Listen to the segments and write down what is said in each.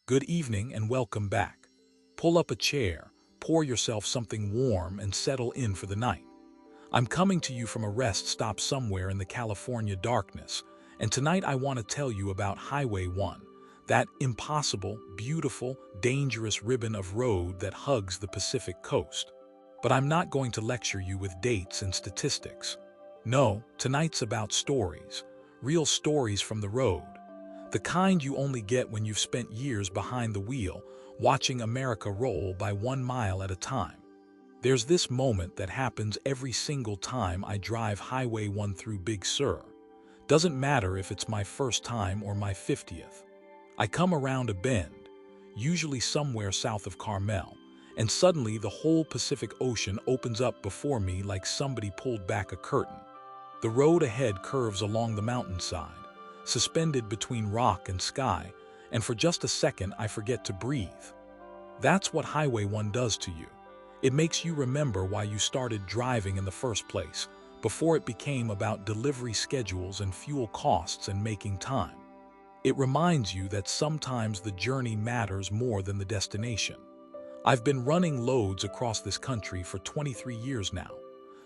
Good evening and welcome back. Pull up a chair, pour yourself something warm, and settle in for the night. I'm coming to you from a rest stop somewhere in the California darkness, and tonight I want to tell you about Highway 1, that impossible, beautiful, dangerous ribbon of road that hugs the Pacific coast. But I'm not going to lecture you with dates and statistics. No, tonight's about stories, real stories from the road. The kind you only get when you've spent years behind the wheel, watching America roll by 1 mile at a time. There's this moment that happens every single time I drive Highway 1 through Big Sur. Doesn't matter if it's my first time or my 50th. I come around a bend, usually somewhere south of Carmel, and suddenly the whole Pacific Ocean opens up before me like somebody pulled back a curtain. The road ahead curves along the mountainside, suspended between rock and sky, and for just a second I forget to breathe. That's what Highway 1 does to you. It makes you remember why you started driving in the first place, before it became about delivery schedules and fuel costs and making time. It reminds you that sometimes the journey matters more than the destination. I've been running loads across this country for 23 years now.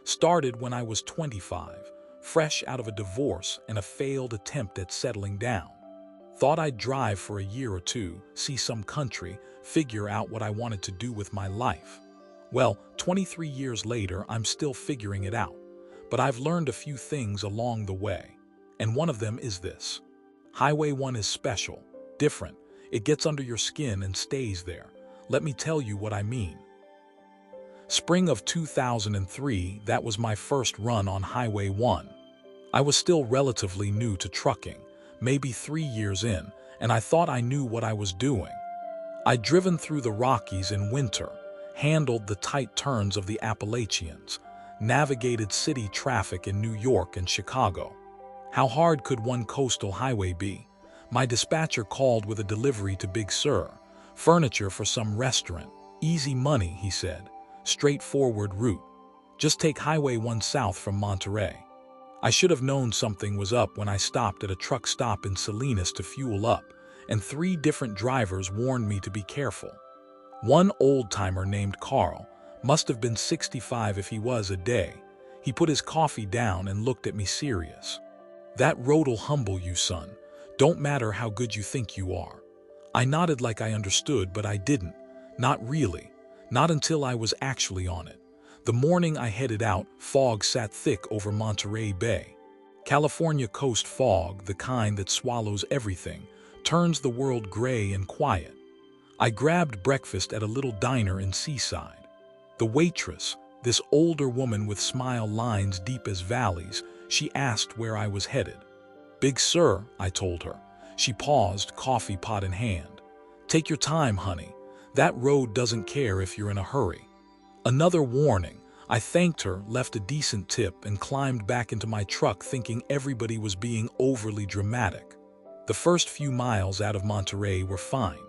Started when I was 25, fresh out of a divorce and a failed attempt at settling down. Thought I'd drive for a year or two, see some country, figure out what I wanted to do with my life. Well, 23 years later, I'm still figuring it out. But I've learned a few things along the way. And one of them is this. Highway 1 is special, different. It gets under your skin and stays there. Let me tell you what I mean. Spring of 2003, that was my first run on Highway 1. I was still relatively new to trucking, maybe 3 years in, and I thought I knew what I was doing. I'd driven through the Rockies in winter, handled the tight turns of the Appalachians, navigated city traffic in New York and Chicago. How hard could one coastal highway be? My dispatcher called with a delivery to Big Sur, furniture for some restaurant. Easy money, he said. Straightforward route. Just take Highway 1 south from Monterey. I should have known something was up when I stopped at a truck stop in Salinas to fuel up, and 3 different drivers warned me to be careful. One old-timer named Carl, must have been 65 if he was a day. He put his coffee down and looked at me serious. That road'll humble you, son. Don't matter how good you think you are. I nodded like I understood, but I didn't. Not really. Not until I was actually on it. The morning I headed out, fog sat thick over Monterey Bay. California coast fog, the kind that swallows everything, turns the world gray and quiet. I grabbed breakfast at a little diner in Seaside. The waitress, this older woman with smile lines deep as valleys, she asked where I was headed. Big Sur, I told her. She paused, coffee pot in hand. Take your time, honey. That road doesn't care if you're in a hurry. Another warning. I thanked her, left a decent tip, and climbed back into my truck thinking everybody was being overly dramatic. The first few miles out of Monterey were fine.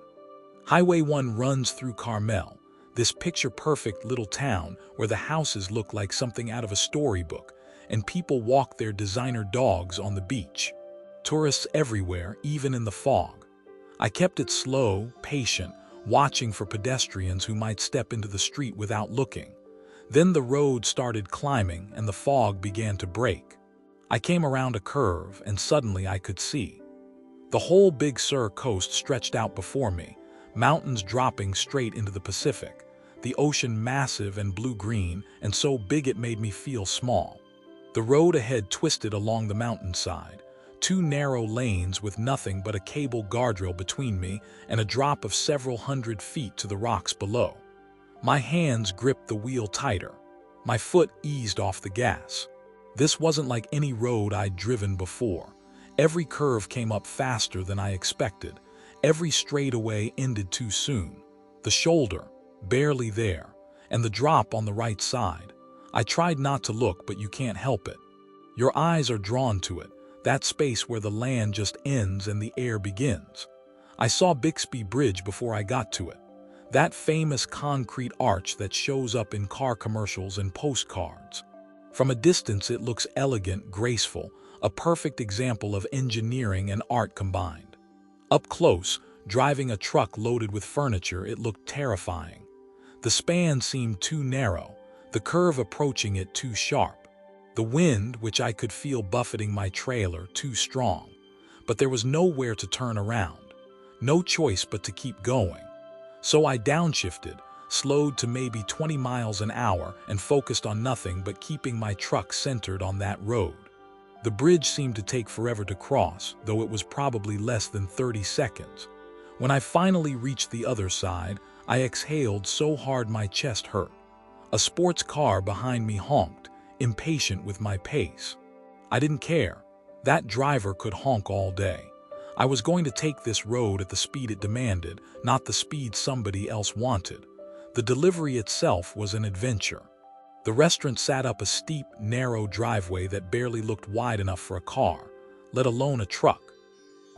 Highway 1 runs through Carmel, this picture-perfect little town where the houses look like something out of a storybook, and people walk their designer dogs on the beach. Tourists everywhere, even in the fog. I kept it slow, patient, watching for pedestrians who might step into the street without looking. Then the road started climbing and the fog began to break. I came around a curve and suddenly I could see. The whole Big Sur coast stretched out before me, mountains dropping straight into the Pacific, the ocean massive and blue-green and so big it made me feel small. The road ahead twisted along the mountainside, 2 narrow lanes with nothing but a cable guardrail between me and a drop of several hundred feet to the rocks below. My hands gripped the wheel tighter. My foot eased off the gas. This wasn't like any road I'd driven before. Every curve came up faster than I expected. Every straightaway ended too soon. The shoulder, barely there, and the drop on the right side. I tried not to look, but you can't help it. Your eyes are drawn to it. That space where the land just ends and the air begins. I saw Bixby Bridge before I got to it. That famous concrete arch that shows up in car commercials and postcards. From a distance it looks elegant, graceful, a perfect example of engineering and art combined. Up close, Driving a truck loaded with furniture, it looked terrifying. The span seemed too narrow, the curve approaching it too sharp. The wind, which I could feel buffeting my trailer, too strong. But there was nowhere to turn around. No choice but to keep going. So I downshifted, slowed to maybe 20 miles an hour, and focused on nothing but keeping my truck centered on that road. The bridge seemed to take forever to cross, though it was probably less than 30 seconds. When I finally reached the other side, I exhaled so hard my chest hurt. A sports car behind me honked, impatient with my pace. I didn't care. That driver could honk all day. I was going to take this road at the speed it demanded, not the speed somebody else wanted. The delivery itself was an adventure. The restaurant sat up a steep, narrow driveway that barely looked wide enough for a car, let alone a truck.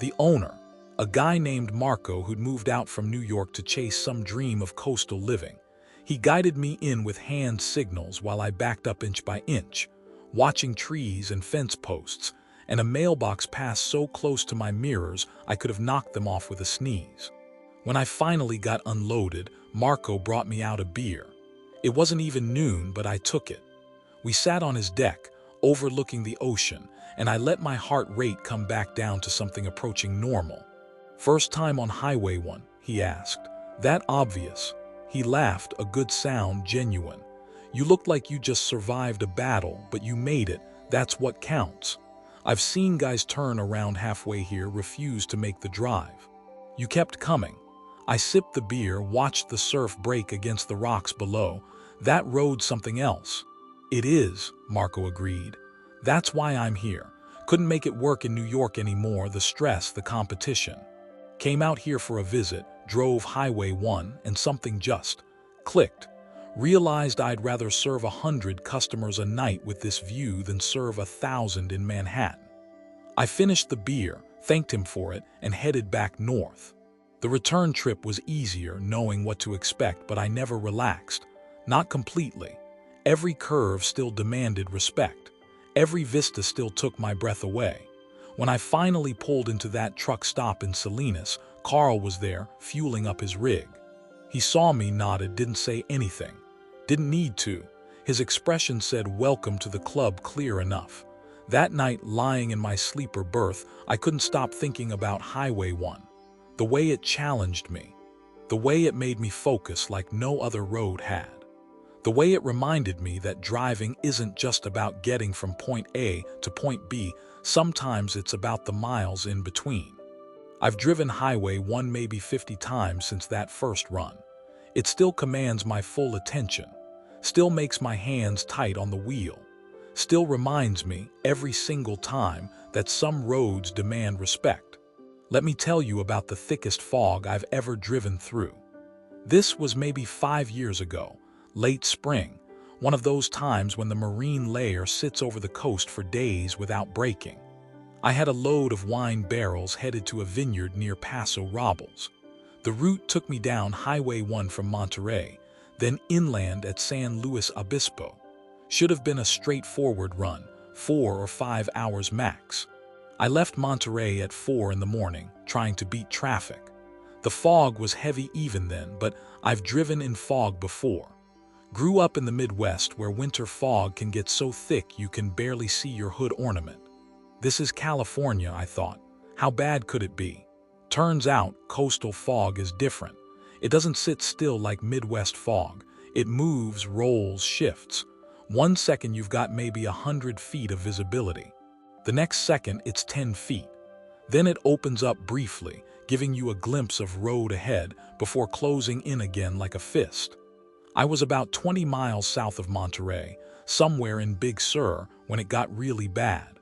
The owner, a guy named Marco who'd moved out from New York to chase some dream of coastal living, he guided me in with hand signals while I backed up inch by inch, watching trees and fence posts, and a mailbox pass so close to my mirrors I could have knocked them off with a sneeze. When I finally got unloaded, Marco brought me out a beer. It wasn't even noon, but I took it. We sat on his deck, overlooking the ocean, and I let my heart rate come back down to something approaching normal. "First time on Highway 1, he asked. "That obvious?" He laughed, a good sound, genuine. "You looked like you just survived a battle, but you made it. That's what counts. I've seen guys turn around halfway here, refuse to make the drive. You kept coming." I sipped the beer, watched the surf break against the rocks below. "That road's something else." "It is," Marco agreed. "That's why I'm here. Couldn't make it work in New York anymore, the stress, the competition. Came out here for a visit, drove Highway 1, and something just clicked. Realized I'd rather serve 100 customers a night with this view than serve 1,000 in Manhattan." I finished the beer, thanked him for it, and headed back north. The return trip was easier, knowing what to expect, but I never relaxed. Not completely. Every curve still demanded respect. Every vista still took my breath away. When I finally pulled into that truck stop in Salinas, Carl was there, fueling up his rig. He saw me, nodded, didn't say anything. Didn't need to. His expression said welcome to the club clear enough. That night, lying in my sleeper berth, I couldn't stop thinking about Highway 1. The way it challenged me. The way it made me focus like no other road had. The way it reminded me that driving isn't just about getting from point A to point B, sometimes it's about the miles in between. I've driven Highway 1 maybe 50 times since that first run. It still commands my full attention, still makes my hands tight on the wheel, still reminds me every single time that some roads demand respect. Let me tell you about the thickest fog I've ever driven through. This was maybe 5 years ago, late spring, one of those times when the marine layer sits over the coast for days without breaking. I had a load of wine barrels headed to a vineyard near Paso Robles. The route took me down Highway 1 from Monterey, then inland at San Luis Obispo. Should have been a straightforward run, 4 or 5 hours max. I left Monterey at 4 in the morning, trying to beat traffic. The fog was heavy even then, but I've driven in fog before. Grew up in the Midwest where winter fog can get so thick you can barely see your hood ornament. This is California, I thought. How bad could it be? Turns out, coastal fog is different. It doesn't sit still like Midwest fog. It moves, rolls, shifts. 1 second you've got maybe 100 feet of visibility. The next second it's 10 feet. Then it opens up briefly, giving you a glimpse of road ahead before closing in again like a fist. I was about 20 miles south of Monterey, somewhere in Big Sur, when it got really bad.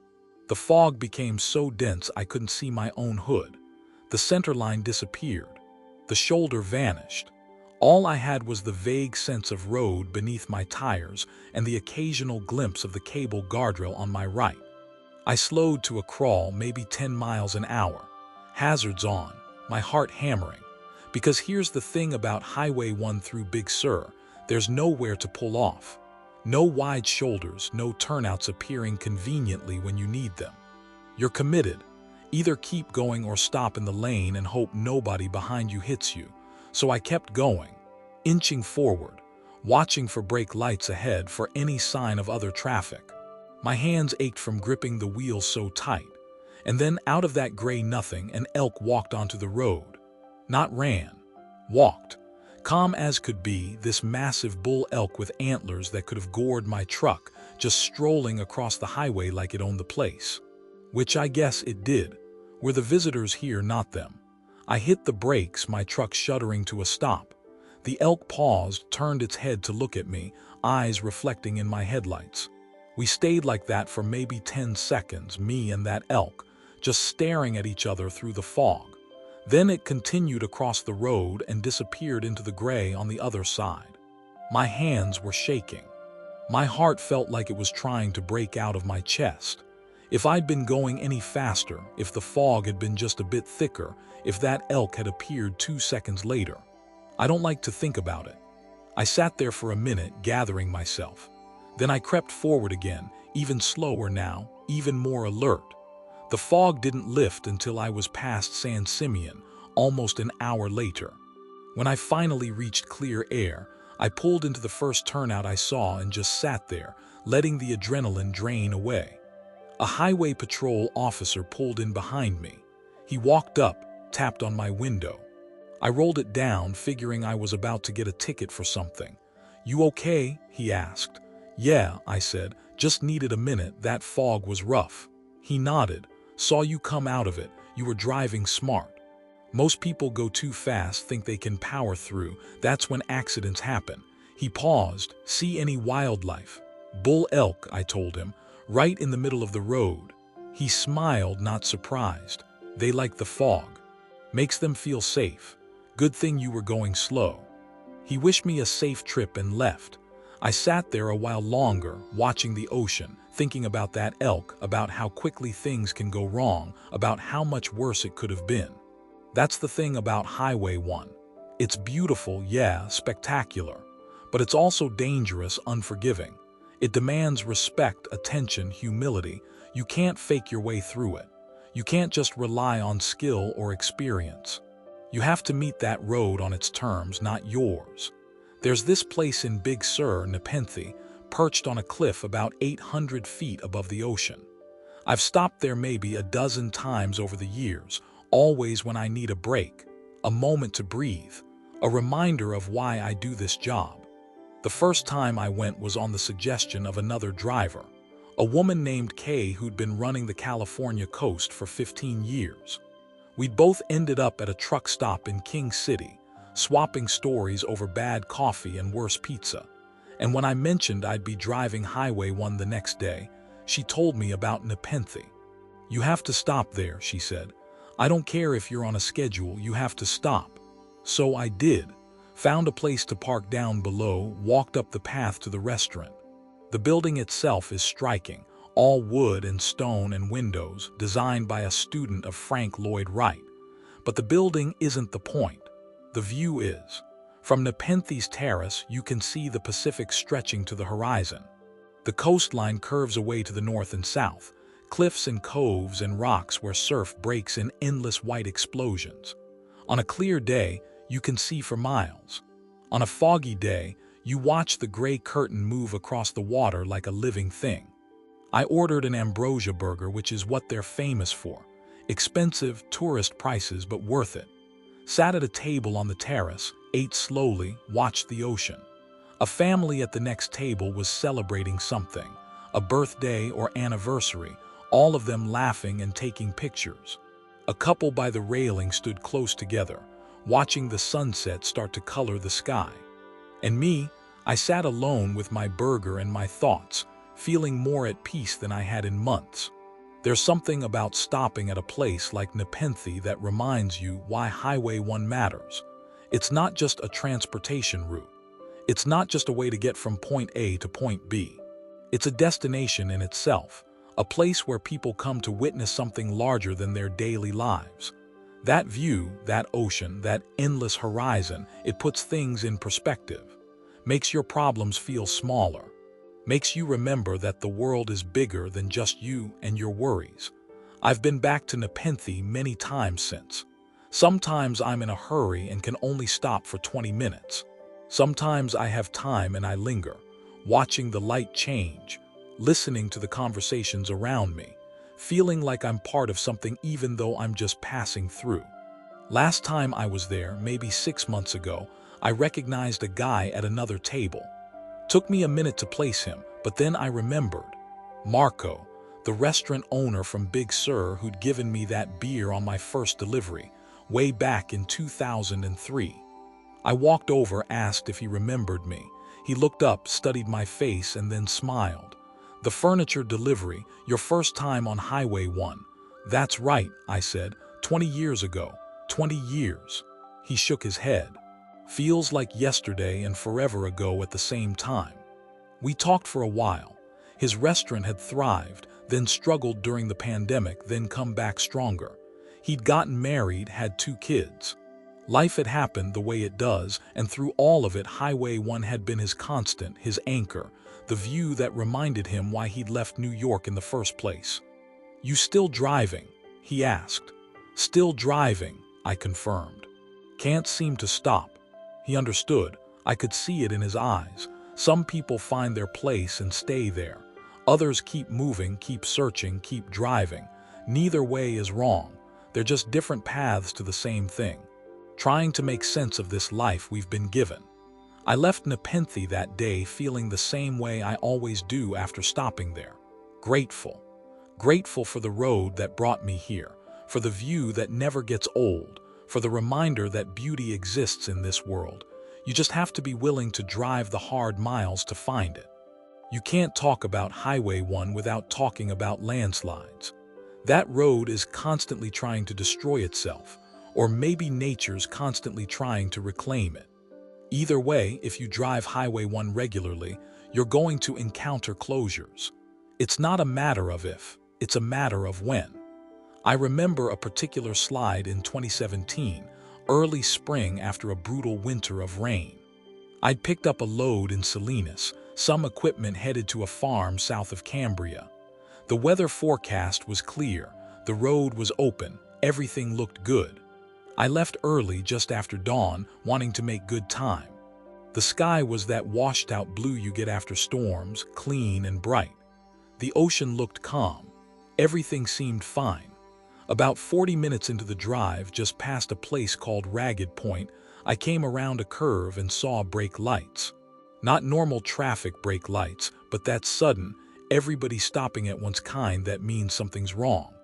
The fog became so dense I couldn't see my own hood. The center line disappeared. The shoulder vanished. All I had was the vague sense of road beneath my tires and the occasional glimpse of the cable guardrail on my right. I slowed to a crawl, maybe 10 miles an hour. Hazards on, my heart hammering. Because here's the thing about Highway 1 through Big Sur, there's nowhere to pull off. No wide shoulders, no turnouts appearing conveniently when you need them. You're committed. Either keep going or stop in the lane and hope nobody behind you hits you. So I kept going, inching forward, watching for brake lights ahead for any sign of other traffic. My hands ached from gripping the wheels so tight. And then out of that gray nothing, an elk walked onto the road. Not ran, walked. Calm as could be, this massive bull elk with antlers that could have gored my truck, just strolling across the highway like it owned the place. Which I guess it did. We're the visitors here, not them. I hit the brakes, my truck shuddering to a stop. The elk paused, turned its head to look at me, eyes reflecting in my headlights. We stayed like that for maybe 10 seconds, me and that elk, just staring at each other through the fog. Then it continued across the road and disappeared into the gray on the other side. My hands were shaking. My heart felt like it was trying to break out of my chest. If I'd been going any faster, if the fog had been just a bit thicker, if that elk had appeared 2 seconds later. I don't like to think about it. I sat there for a minute, gathering myself. Then I crept forward again, even slower now, even more alert. The fog didn't lift until I was past San Simeon, almost an hour later. When I finally reached clear air, I pulled into the first turnout I saw and just sat there, letting the adrenaline drain away. A highway patrol officer pulled in behind me. He walked up, tapped on my window. I rolled it down, figuring I was about to get a ticket for something. "You okay?" he asked. "Yeah," I said, "just needed a minute, that fog was rough." He nodded. "Saw you come out of it, you were driving smart. Most people go too fast, think they can power through, that's when accidents happen." He paused. "See any wildlife?" "Bull elk," I told him, "right in the middle of the road." He smiled, not surprised. "They like the fog. Makes them feel safe. Good thing you were going slow." He wished me a safe trip and left. I sat there a while longer, watching the ocean, thinking about that elk, about how quickly things can go wrong, about how much worse it could have been. That's the thing about Highway 1. It's beautiful, yeah, spectacular, but it's also dangerous, unforgiving. It demands respect, attention, humility. You can't fake your way through it. You can't just rely on skill or experience. You have to meet that road on its terms, not yours. There's this place in Big Sur, Nepenthe, perched on a cliff about 800 feet above the ocean. I've stopped there maybe a dozen times over the years, always when I need a break, a moment to breathe, a reminder of why I do this job. The first time I went was on the suggestion of another driver, a woman named Kay who'd been running the California coast for 15 years. We'd both ended up at a truck stop in King City, swapping stories over bad coffee and worse pizza. And when I mentioned I'd be driving Highway 1 the next day, she told me about Nepenthe. "You have to stop there," she said. "I don't care if you're on a schedule, you have to stop." So I did. Found a place to park down below, walked up the path to the restaurant. The building itself is striking, all wood and stone and windows, designed by a student of Frank Lloyd Wright. But the building isn't the point. The view is. From Nepenthe's terrace, you can see the Pacific stretching to the horizon. The coastline curves away to the north and south, cliffs and coves and rocks where surf breaks in endless white explosions. On a clear day, you can see for miles. On a foggy day, you watch the gray curtain move across the water like a living thing. I ordered an ambrosia burger, which is what they're famous for. Expensive, tourist prices, but worth it. Sat at a table on the terrace, ate slowly, watched the ocean. A family at the next table was celebrating something, a birthday or anniversary, all of them laughing and taking pictures. A couple by the railing stood close together, watching the sunset start to color the sky. And me, I sat alone with my burger and my thoughts, feeling more at peace than I had in months. There's something about stopping at a place like Nepenthe that reminds you why Highway 1 matters. It's not just a transportation route. It's not just a way to get from point A to point B. It's a destination in itself, a place where people come to witness something larger than their daily lives. That view, that ocean, that endless horizon, it puts things in perspective, makes your problems feel smaller, makes you remember that the world is bigger than just you and your worries. I've been back to Nepenthe many times since. Sometimes I'm in a hurry and can only stop for 20 minutes. Sometimes I have time and I linger, watching the light change, listening to the conversations around me, feeling like I'm part of something even though I'm just passing through. Last time I was there, maybe 6 months ago, I recognized a guy at another table. Took me a minute to place him, but then I remembered. Marco, the restaurant owner from Big Sur who'd given me that beer on my first delivery, way back in 2003. I walked over, asked if he remembered me. He looked up, studied my face, and then smiled. "The furniture delivery, your first time on Highway 1. "That's right," I said. 20 years ago. 20 years. He shook his head. "Feels like yesterday and forever ago at the same time." We talked for a while. His restaurant had thrived, then struggled during the pandemic, then come back stronger. He'd gotten married, had 2 kids. Life had happened the way it does, and through all of it, Highway 1 had been his constant, his anchor, the view that reminded him why he'd left New York in the first place. "You still driving?" he asked. "Still driving," I confirmed. "Can't seem to stop." He understood. I could see it in his eyes. Some people find their place and stay there. Others keep moving, keep searching, keep driving. Neither way is wrong. They're just different paths to the same thing. Trying to make sense of this life we've been given. I left Nepenthe that day feeling the same way I always do after stopping there. Grateful. Grateful for the road that brought me here, for the view that never gets old, for the reminder that beauty exists in this world. You just have to be willing to drive the hard miles to find it. You can't talk about Highway 1 without talking about landslides. That road is constantly trying to destroy itself, or maybe nature's constantly trying to reclaim it. Either way, if you drive Highway 1 regularly, you're going to encounter closures. It's not a matter of if, it's a matter of when. I remember a particular slide in 2017, early spring after a brutal winter of rain. I'd picked up a load in Salinas, some equipment headed to a farm south of Cambria. The weather forecast was clear, the road was open, everything looked good. I left early just after dawn, wanting to make good time. The sky was that washed-out blue you get after storms, clean and bright. The ocean looked calm. Everything seemed fine. About 40 minutes into the drive, just past a place called Ragged Point, I came around a curve and saw brake lights. Not normal traffic brake lights, but that sudden, everybody stopping at once kind that means something's wrong.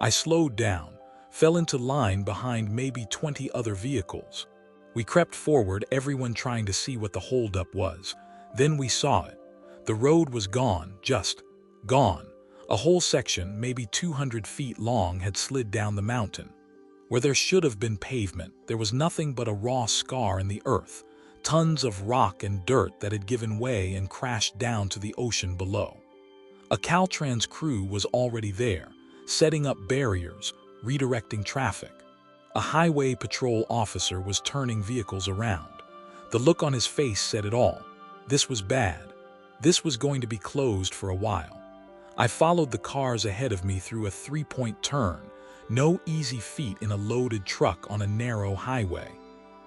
I slowed down, fell into line behind maybe 20 other vehicles. We crept forward, everyone trying to see what the holdup was. Then we saw it. The road was gone, just gone. A whole section, maybe 200 feet long, had slid down the mountain. Where there should have been pavement, there was nothing but a raw scar in the earth, tons of rock and dirt that had given way and crashed down to the ocean below. A Caltrans crew was already there, setting up barriers, redirecting traffic. A highway patrol officer was turning vehicles around. The look on his face said it all. This was bad. This was going to be closed for a while. I followed the cars ahead of me through a 3-point turn, no easy feat in a loaded truck on a narrow highway.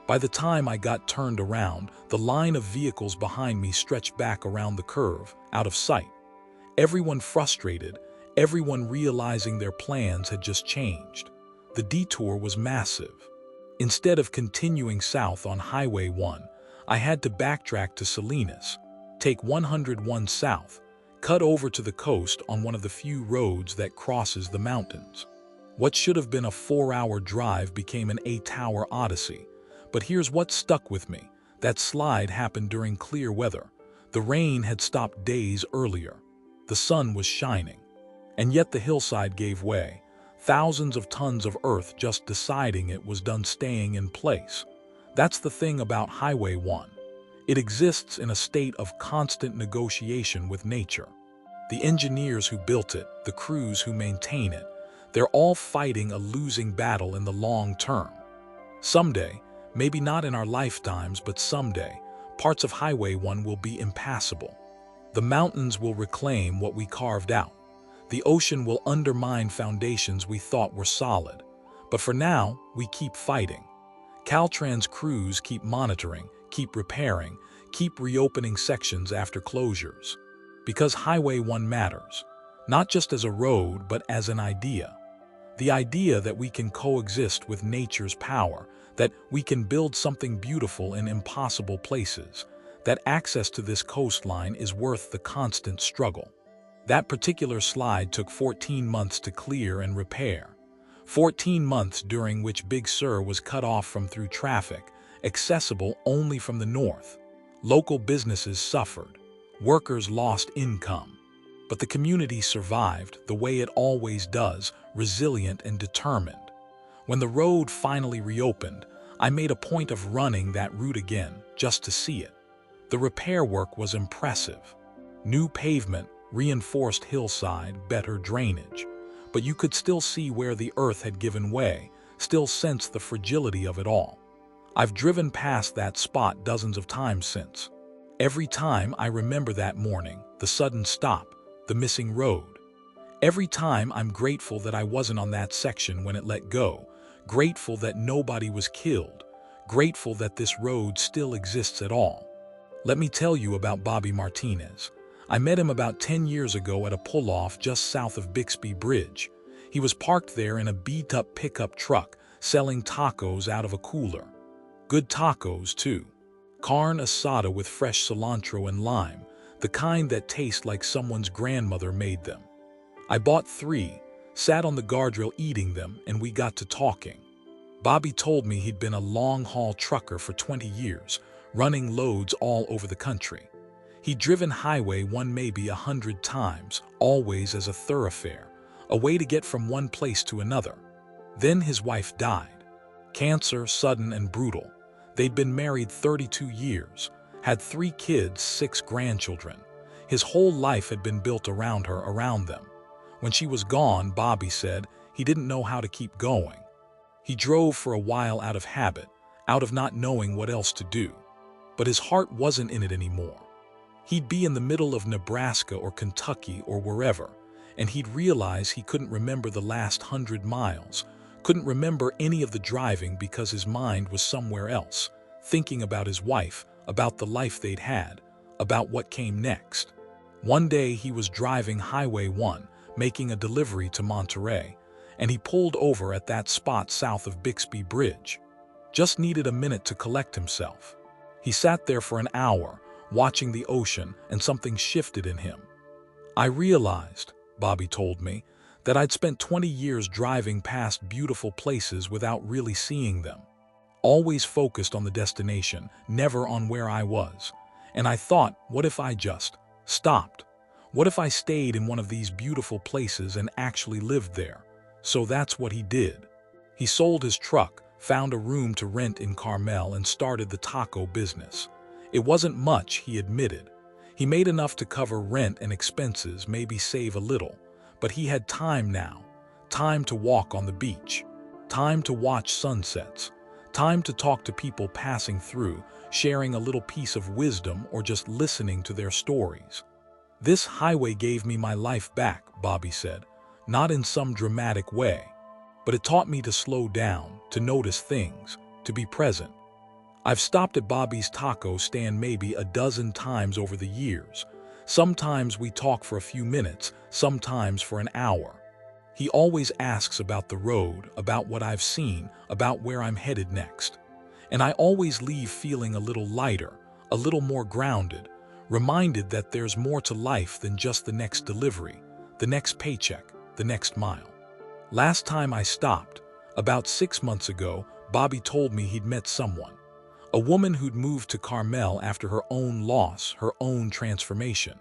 By the time I got turned around, the line of vehicles behind me stretched back around the curve, out of sight. Everyone frustrated, everyone realizing their plans had just changed. The detour was massive. Instead of continuing south on Highway 1, I had to backtrack to Salinas, take 101 south, cut over to the coast on one of the few roads that crosses the mountains. What should have been a 4-hour drive became an 8-hour odyssey. But here's what stuck with me. That slide happened during clear weather. The rain had stopped days earlier. The sun was shining. And yet the hillside gave way. Thousands of tons of earth just deciding it was done staying in place. That's the thing about Highway 1. It exists in a state of constant negotiation with nature. The engineers who built it, the crews who maintain it, they're all fighting a losing battle in the long term. Someday, maybe not in our lifetimes, but someday, parts of Highway 1 will be impassable. The mountains will reclaim what we carved out. The ocean will undermine foundations we thought were solid. But for now, we keep fighting. Caltrans crews keep monitoring, keep repairing, keep reopening sections after closures. Because Highway 1 matters, not just as a road, but as an idea. The idea that we can coexist with nature's power, that we can build something beautiful in impossible places, that access to this coastline is worth the constant struggle. That particular slide took 14 months to clear and repair. 14 months during which Big Sur was cut off from through traffic, accessible only from the north. Local businesses suffered. Workers lost income. But the community survived the way it always does, resilient and determined. When the road finally reopened, I made a point of running that route again, just to see it. The repair work was impressive. New pavement, reinforced hillside, better drainage. But you could still see where the earth had given way, still sense the fragility of it all. I've driven past that spot dozens of times since. Every time I remember that morning, the sudden stop, the missing road. Every time I'm grateful that I wasn't on that section when it let go, grateful that nobody was killed, grateful that this road still exists at all. Let me tell you about Bobby Martinez. I met him about 10 years ago at a pull-off just south of Bixby Bridge. He was parked there in a beat-up pickup truck, selling tacos out of a cooler. Good tacos, too. Carne asada with fresh cilantro and lime, the kind that taste like someone's grandmother made them. I bought 3, sat on the guardrail eating them, and we got to talking. Bobby told me he'd been a long-haul trucker for 20 years, running loads all over the country. He'd driven Highway 1 maybe 100 times, always as a thoroughfare, a way to get from one place to another. Then his wife died. Cancer, sudden and brutal. They'd been married 32 years, had 3 kids, 6 grandchildren. His whole life had been built around her, around them. When she was gone, Bobby said he didn't know how to keep going. He drove for a while out of habit, out of not knowing what else to do. But his heart wasn't in it anymore. He'd be in the middle of Nebraska or Kentucky or wherever, and he'd realize he couldn't remember the last 100 miles, couldn't remember any of the driving because his mind was somewhere else, thinking about his wife, about the life they'd had, about what came next. One day he was driving Highway 1, making a delivery to Monterey, and he pulled over at that spot south of Bixby Bridge. Just needed a minute to collect himself. He sat there for an hour, watching the ocean, and something shifted in him. I realized, Bobby told me, that I'd spent 20 years driving past beautiful places without really seeing them. Always focused on the destination, never on where I was. And I thought, what if I just stopped? What if I stayed in one of these beautiful places and actually lived there? So that's what he did. He sold his truck, found a room to rent in Carmel, and started the taco business. It wasn't much, he admitted. He made enough to cover rent and expenses, maybe save a little. But he had time now. Time to walk on the beach. Time to watch sunsets. Time to talk to people passing through, sharing a little piece of wisdom or just listening to their stories. This highway gave me my life back, Bobby said. Not in some dramatic way. But it taught me to slow down, to notice things, to be present. I've stopped at Bobby's taco stand maybe a dozen times over the years. Sometimes we talk for a few minutes, sometimes for an hour. He always asks about the road, about what I've seen, about where I'm headed next. And I always leave feeling a little lighter, a little more grounded, reminded that there's more to life than just the next delivery, the next paycheck, the next mile. Last time I stopped, about 6 months ago, Bobby told me he'd met someone. A woman who'd moved to Carmel after her own loss, her own transformation.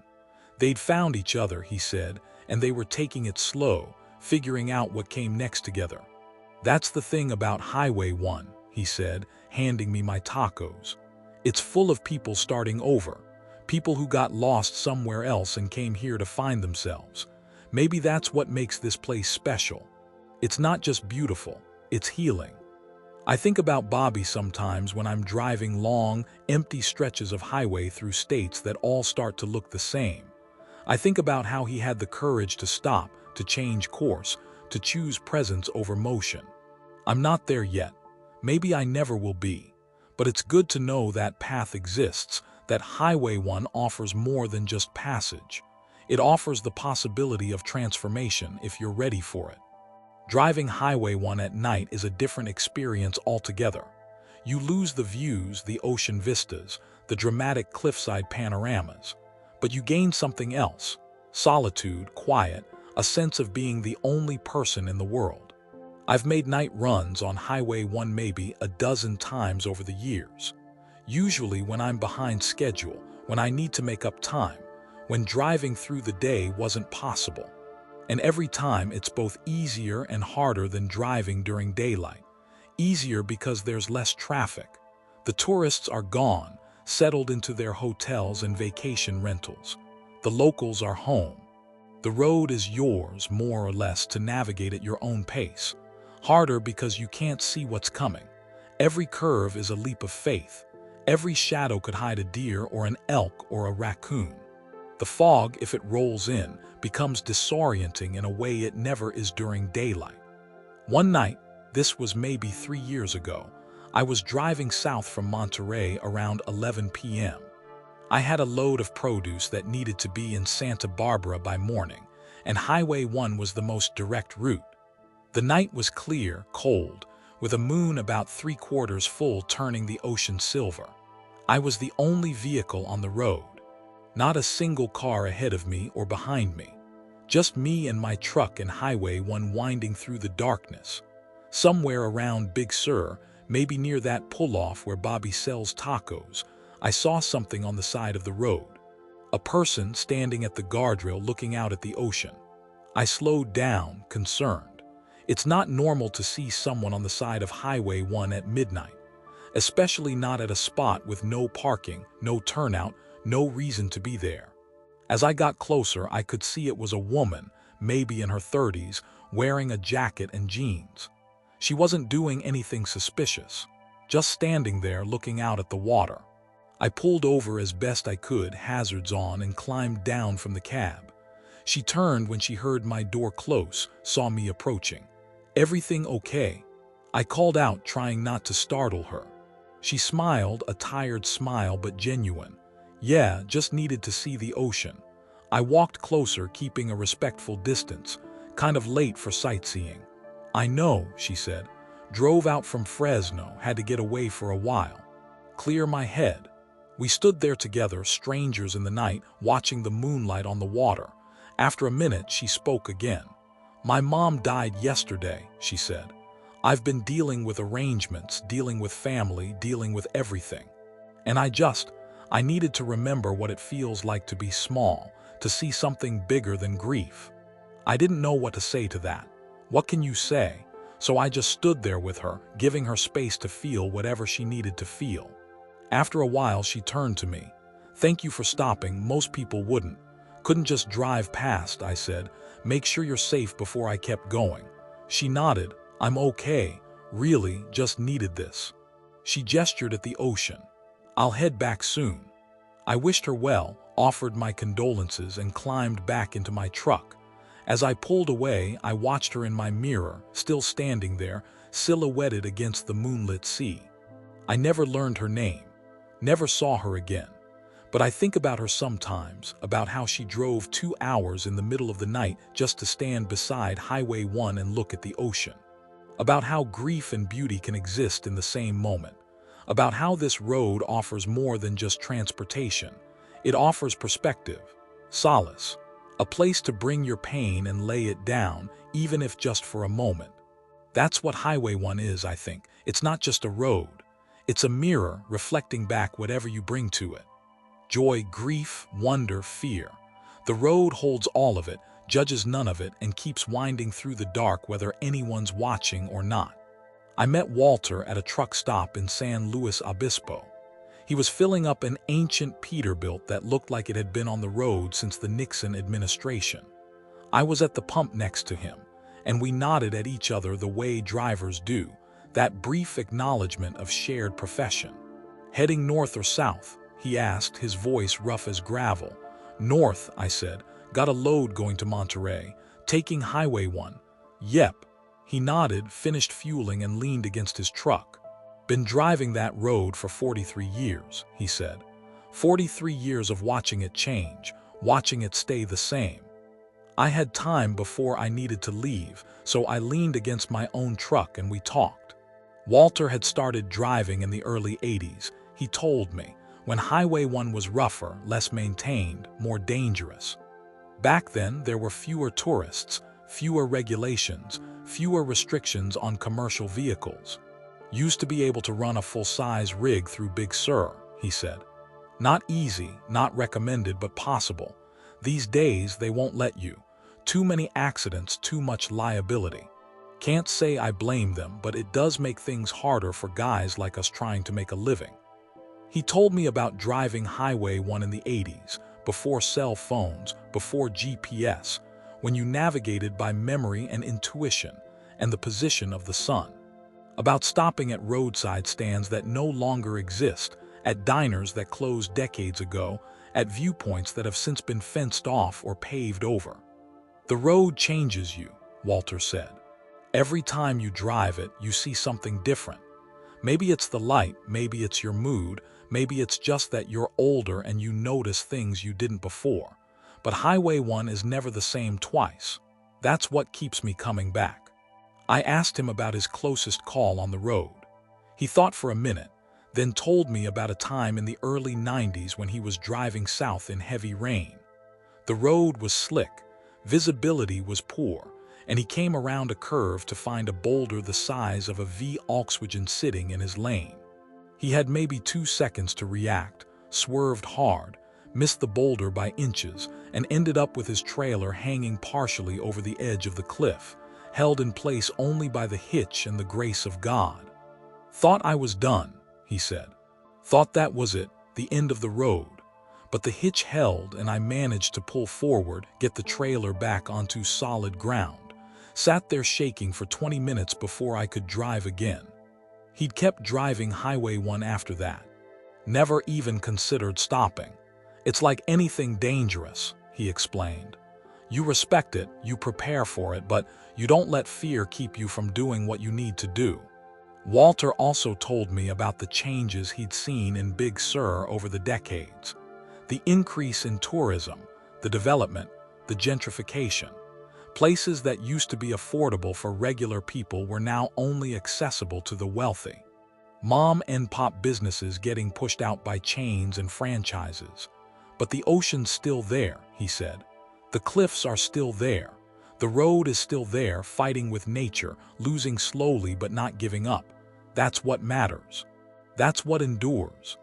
They'd found each other, he said, and they were taking it slow, figuring out what came next together. That's the thing about Highway 1, he said, handing me my tacos. It's full of people starting over, people who got lost somewhere else and came here to find themselves. Maybe that's what makes this place special. It's not just beautiful, it's healing. I think about Bobby sometimes when I'm driving long, empty stretches of highway through states that all start to look the same. I think about how he had the courage to stop, to change course, to choose presence over motion. I'm not there yet. Maybe I never will be. But it's good to know that path exists, that Highway 1 offers more than just passage. It offers the possibility of transformation if you're ready for it. Driving Highway 1 at night is a different experience altogether. You lose the views, the ocean vistas, the dramatic cliffside panoramas. But you gain something else: solitude, quiet, a sense of being the only person in the world. I've made night runs on Highway 1 maybe a dozen times over the years. Usually when I'm behind schedule, when I need to make up time, when driving through the day wasn't possible. And every time it's both easier and harder than driving during daylight. Easier because there's less traffic. The tourists are gone, settled into their hotels and vacation rentals. The locals are home. The road is yours, more or less, to navigate at your own pace. Harder because you can't see what's coming. Every curve is a leap of faith. Every shadow could hide a deer or an elk or a raccoon. The fog, if it rolls in, becomes disorienting in a way it never is during daylight. One night, this was maybe 3 years ago, I was driving south from Monterey around 11 p.m. I had a load of produce that needed to be in Santa Barbara by morning, and Highway 1 was the most direct route. The night was clear, cold, with a moon about 3/4 full turning the ocean silver. I was the only vehicle on the road. Not a single car ahead of me or behind me. Just me and my truck and Highway 1 winding through the darkness. Somewhere around Big Sur, maybe near that pull-off where Bobby sells tacos, I saw something on the side of the road. A person standing at the guardrail looking out at the ocean. I slowed down, concerned. It's not normal to see someone on the side of Highway 1 at midnight, especially not at a spot with no parking, no turnout, no reason to be there. As I got closer, I could see it was a woman, maybe in her 30s, wearing a jacket and jeans. She wasn't doing anything suspicious, just standing there looking out at the water. I pulled over as best I could, hazards on, and climbed down from the cab. She turned when she heard my door close, saw me approaching. "Everything okay?" I called out, trying not to startle her. She smiled, a tired smile but genuine. "Yeah, just needed to see the ocean." I walked closer, keeping a respectful distance, kind of late for sightseeing. "I know," she said. "Drove out from Fresno, had to get away for a while. Clear my head." We stood there together, strangers in the night, watching the moonlight on the water. After a minute, she spoke again. "My mom died yesterday," she said. "I've been dealing with arrangements, dealing with family, dealing with everything. And I needed to remember what it feels like to be small, to see something bigger than grief." I didn't know what to say to that. What can you say? So I just stood there with her, giving her space to feel whatever she needed to feel. After a while, she turned to me. "Thank you for stopping. Most people wouldn't. Couldn't just drive past," I said. "Make sure you're safe," before I kept going. She nodded. "I'm okay. Really, just needed this." She gestured at the ocean. "I'll head back soon." I wished her well, offered my condolences, and climbed back into my truck. As I pulled away, I watched her in my mirror, still standing there, silhouetted against the moonlit sea. I never learned her name, never saw her again. But I think about her sometimes, about how she drove 2 hours in the middle of the night just to stand beside Highway 1 and look at the ocean. About how grief and beauty can exist in the same moment. About how this road offers more than just transportation. It offers perspective, solace, a place to bring your pain and lay it down, even if just for a moment. That's what Highway 1 is, I think. It's not just a road. It's a mirror reflecting back whatever you bring to it. Joy, grief, wonder, fear. The road holds all of it, judges none of it, and keeps winding through the dark whether anyone's watching or not. I met Walter at a truck stop in San Luis Obispo. He was filling up an ancient Peterbilt that looked like it had been on the road since the Nixon administration. I was at the pump next to him, and we nodded at each other the way drivers do, that brief acknowledgement of shared profession. "Heading north or south?" he asked, his voice rough as gravel. "North," I said. "Got a load going to Monterey. Taking Highway 1. Yep. He nodded, finished fueling, and leaned against his truck. Been driving that road for 43 years, he said. 43 years of watching it change, watching it stay the same. I had time before I needed to leave, so I leaned against my own truck and we talked. Walter had started driving in the early 80s, he told me, when Highway 1 was rougher, less maintained, more dangerous. Back then, there were fewer tourists, fewer regulations, fewer restrictions on commercial vehicles. Used to be able to run a full-size rig through Big Sur, he said. Not easy, not recommended, but possible. These days, they won't let you. Too many accidents, too much liability. Can't say I blame them, but it does make things harder for guys like us trying to make a living. He told me about driving Highway 1 in the 80s, before cell phones, before GPS, when you navigated by memory and intuition, and the position of the sun. About stopping at roadside stands that no longer exist, at diners that closed decades ago, at viewpoints that have since been fenced off or paved over. The road changes you, Walter said. Every time you drive it, you see something different. Maybe it's the light, maybe it's your mood, maybe it's just that you're older and you notice things you didn't before. But Highway 1 is never the same twice. That's what keeps me coming back. I asked him about his closest call on the road. He thought for a minute, then told me about a time in the early 90s when he was driving south in heavy rain. The road was slick, visibility was poor, and he came around a curve to find a boulder the size of a Volkswagen sitting in his lane. He had maybe 2 seconds to react, swerved hard, missed the boulder by inches, and ended up with his trailer hanging partially over the edge of the cliff, held in place only by the hitch and the grace of God. Thought I was done, he said. Thought that was it, the end of the road. But the hitch held and I managed to pull forward, get the trailer back onto solid ground. Sat there shaking for 20 minutes before I could drive again. He'd kept driving Highway 1 after that. Never even considered stopping. It's like anything dangerous, he explained. You respect it, you prepare for it, but you don't let fear keep you from doing what you need to do. Walter also told me about the changes he'd seen in Big Sur over the decades. The increase in tourism, the development, the gentrification. Places that used to be affordable for regular people were now only accessible to the wealthy. Mom and pop businesses getting pushed out by chains and franchises. But the ocean's still there, he said. The cliffs are still there. The road is still there, fighting with nature, losing slowly but not giving up. That's what matters. That's what endures.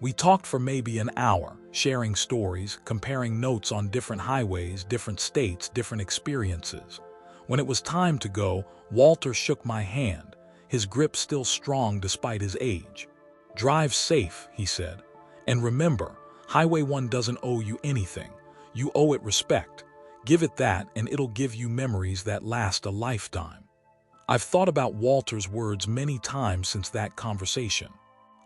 We talked for maybe an hour, sharing stories, comparing notes on different highways, different states, different experiences. When it was time to go, Walter shook my hand, his grip still strong despite his age. Drive safe, he said. And remember, Highway 1 doesn't owe you anything. You owe it respect. Give it that and it'll give you memories that last a lifetime. I've thought about Walter's words many times since that conversation.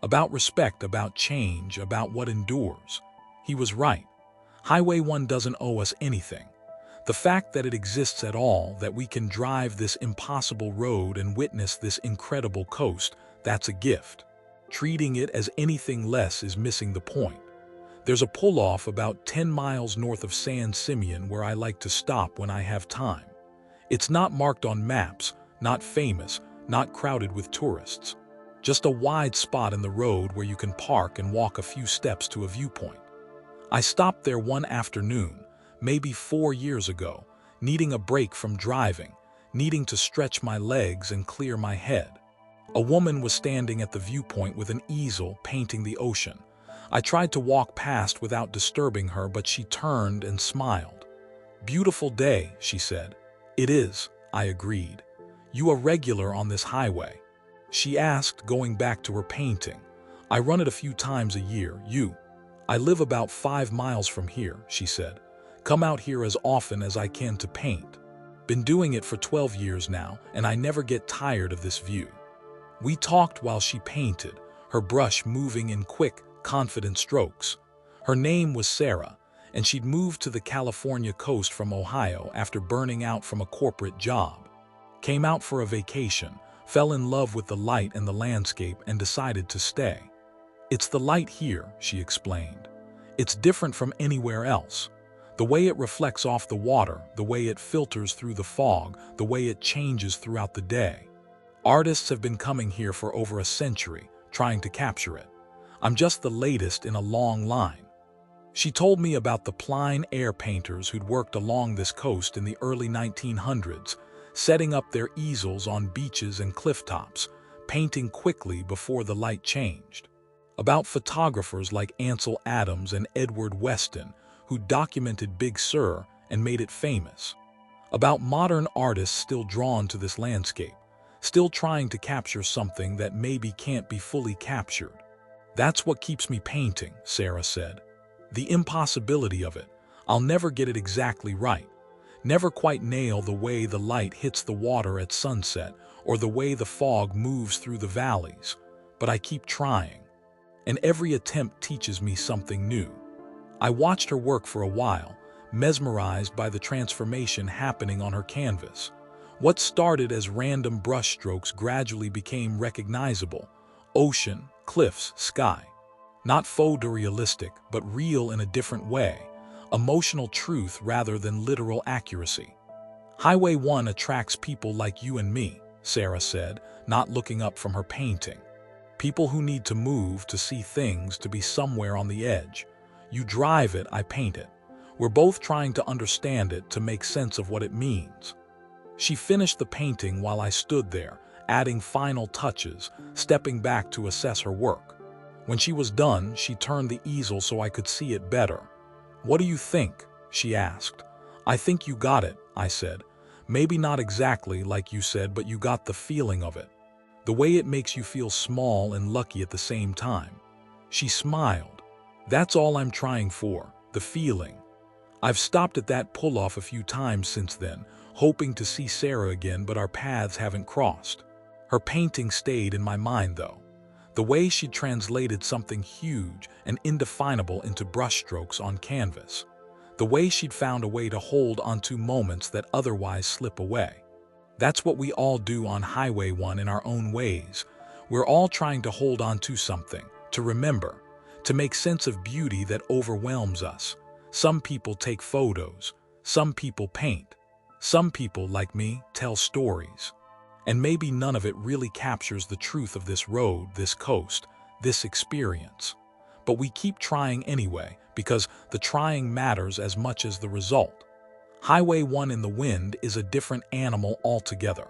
About respect, about change, about what endures. He was right. Highway 1 doesn't owe us anything. The fact that it exists at all, that we can drive this impossible road and witness this incredible coast, that's a gift. Treating it as anything less is missing the point. There's a pull-off about 10 miles north of San Simeon where I like to stop when I have time. It's not marked on maps, not famous, not crowded with tourists. Just a wide spot in the road where you can park and walk a few steps to a viewpoint. I stopped there one afternoon, maybe 4 years ago, needing a break from driving, needing to stretch my legs and clear my head. A woman was standing at the viewpoint with an easel painting the ocean. I tried to walk past without disturbing her, but she turned and smiled. "Beautiful day," she said. "It is," I agreed. "You a regular on this highway?" She asked, going back to her painting. "I run it a few times a year. You?" "I live about 5 miles from here," she said. "Come out here as often as I can to paint. Been doing it for 12 years now, and I never get tired of this view." We talked while she painted, her brush moving in quick, confident strokes. Her name was Sarah, and she'd moved to the California coast from Ohio after burning out from a corporate job. Came out for a vacation, fell in love with the light and the landscape, and decided to stay. "It's the light here," she explained. "It's different from anywhere else. The way it reflects off the water, the way it filters through the fog, the way it changes throughout the day. Artists have been coming here for over a century, trying to capture it. I'm just the latest in a long line." She told me about the plein air painters who'd worked along this coast in the early 1900s, setting up their easels on beaches and cliff tops, painting quickly before the light changed. About photographers like Ansel Adams and Edward Weston, who documented Big Sur and made it famous. About modern artists still drawn to this landscape, still trying to capture something that maybe can't be fully captured. "That's what keeps me painting," Sarah said. "The impossibility of it. I'll never get it exactly right. Never quite nail the way the light hits the water at sunset or the way the fog moves through the valleys. But I keep trying. And every attempt teaches me something new." I watched her work for a while, mesmerized by the transformation happening on her canvas. What started as random brushstrokes gradually became recognizable: ocean, cliffs, sky. Not photorealistic, but real in a different way, emotional truth rather than literal accuracy. "Highway 1 attracts people like you and me," Sarah said, not looking up from her painting. "People who need to move, to see things, to be somewhere on the edge. You drive it, I paint it. We're both trying to understand it, to make sense of what it means." She finished the painting while I stood there, adding final touches, stepping back to assess her work. When she was done, she turned the easel so I could see it better. "What do you think?" she asked. "I think you got it," I said. "Maybe not exactly like you said, but you got the feeling of it. The way it makes you feel small and lucky at the same time." She smiled. "That's all I'm trying for, the feeling." I've stopped at that pull-off a few times since then, hoping to see Sarah again, but our paths haven't crossed. Her painting stayed in my mind, though. The way she translated something huge and indefinable into brushstrokes on canvas. The way she'd found a way to hold onto moments that otherwise slip away. That's what we all do on Highway 1 in our own ways. We're all trying to hold onto something, to remember, to make sense of beauty that overwhelms us. Some people take photos, some people paint, some people, like me, tell stories. And maybe none of it really captures the truth of this road, this coast, this experience. But we keep trying anyway, because the trying matters as much as the result. Highway 1 in the wind is a different animal altogether.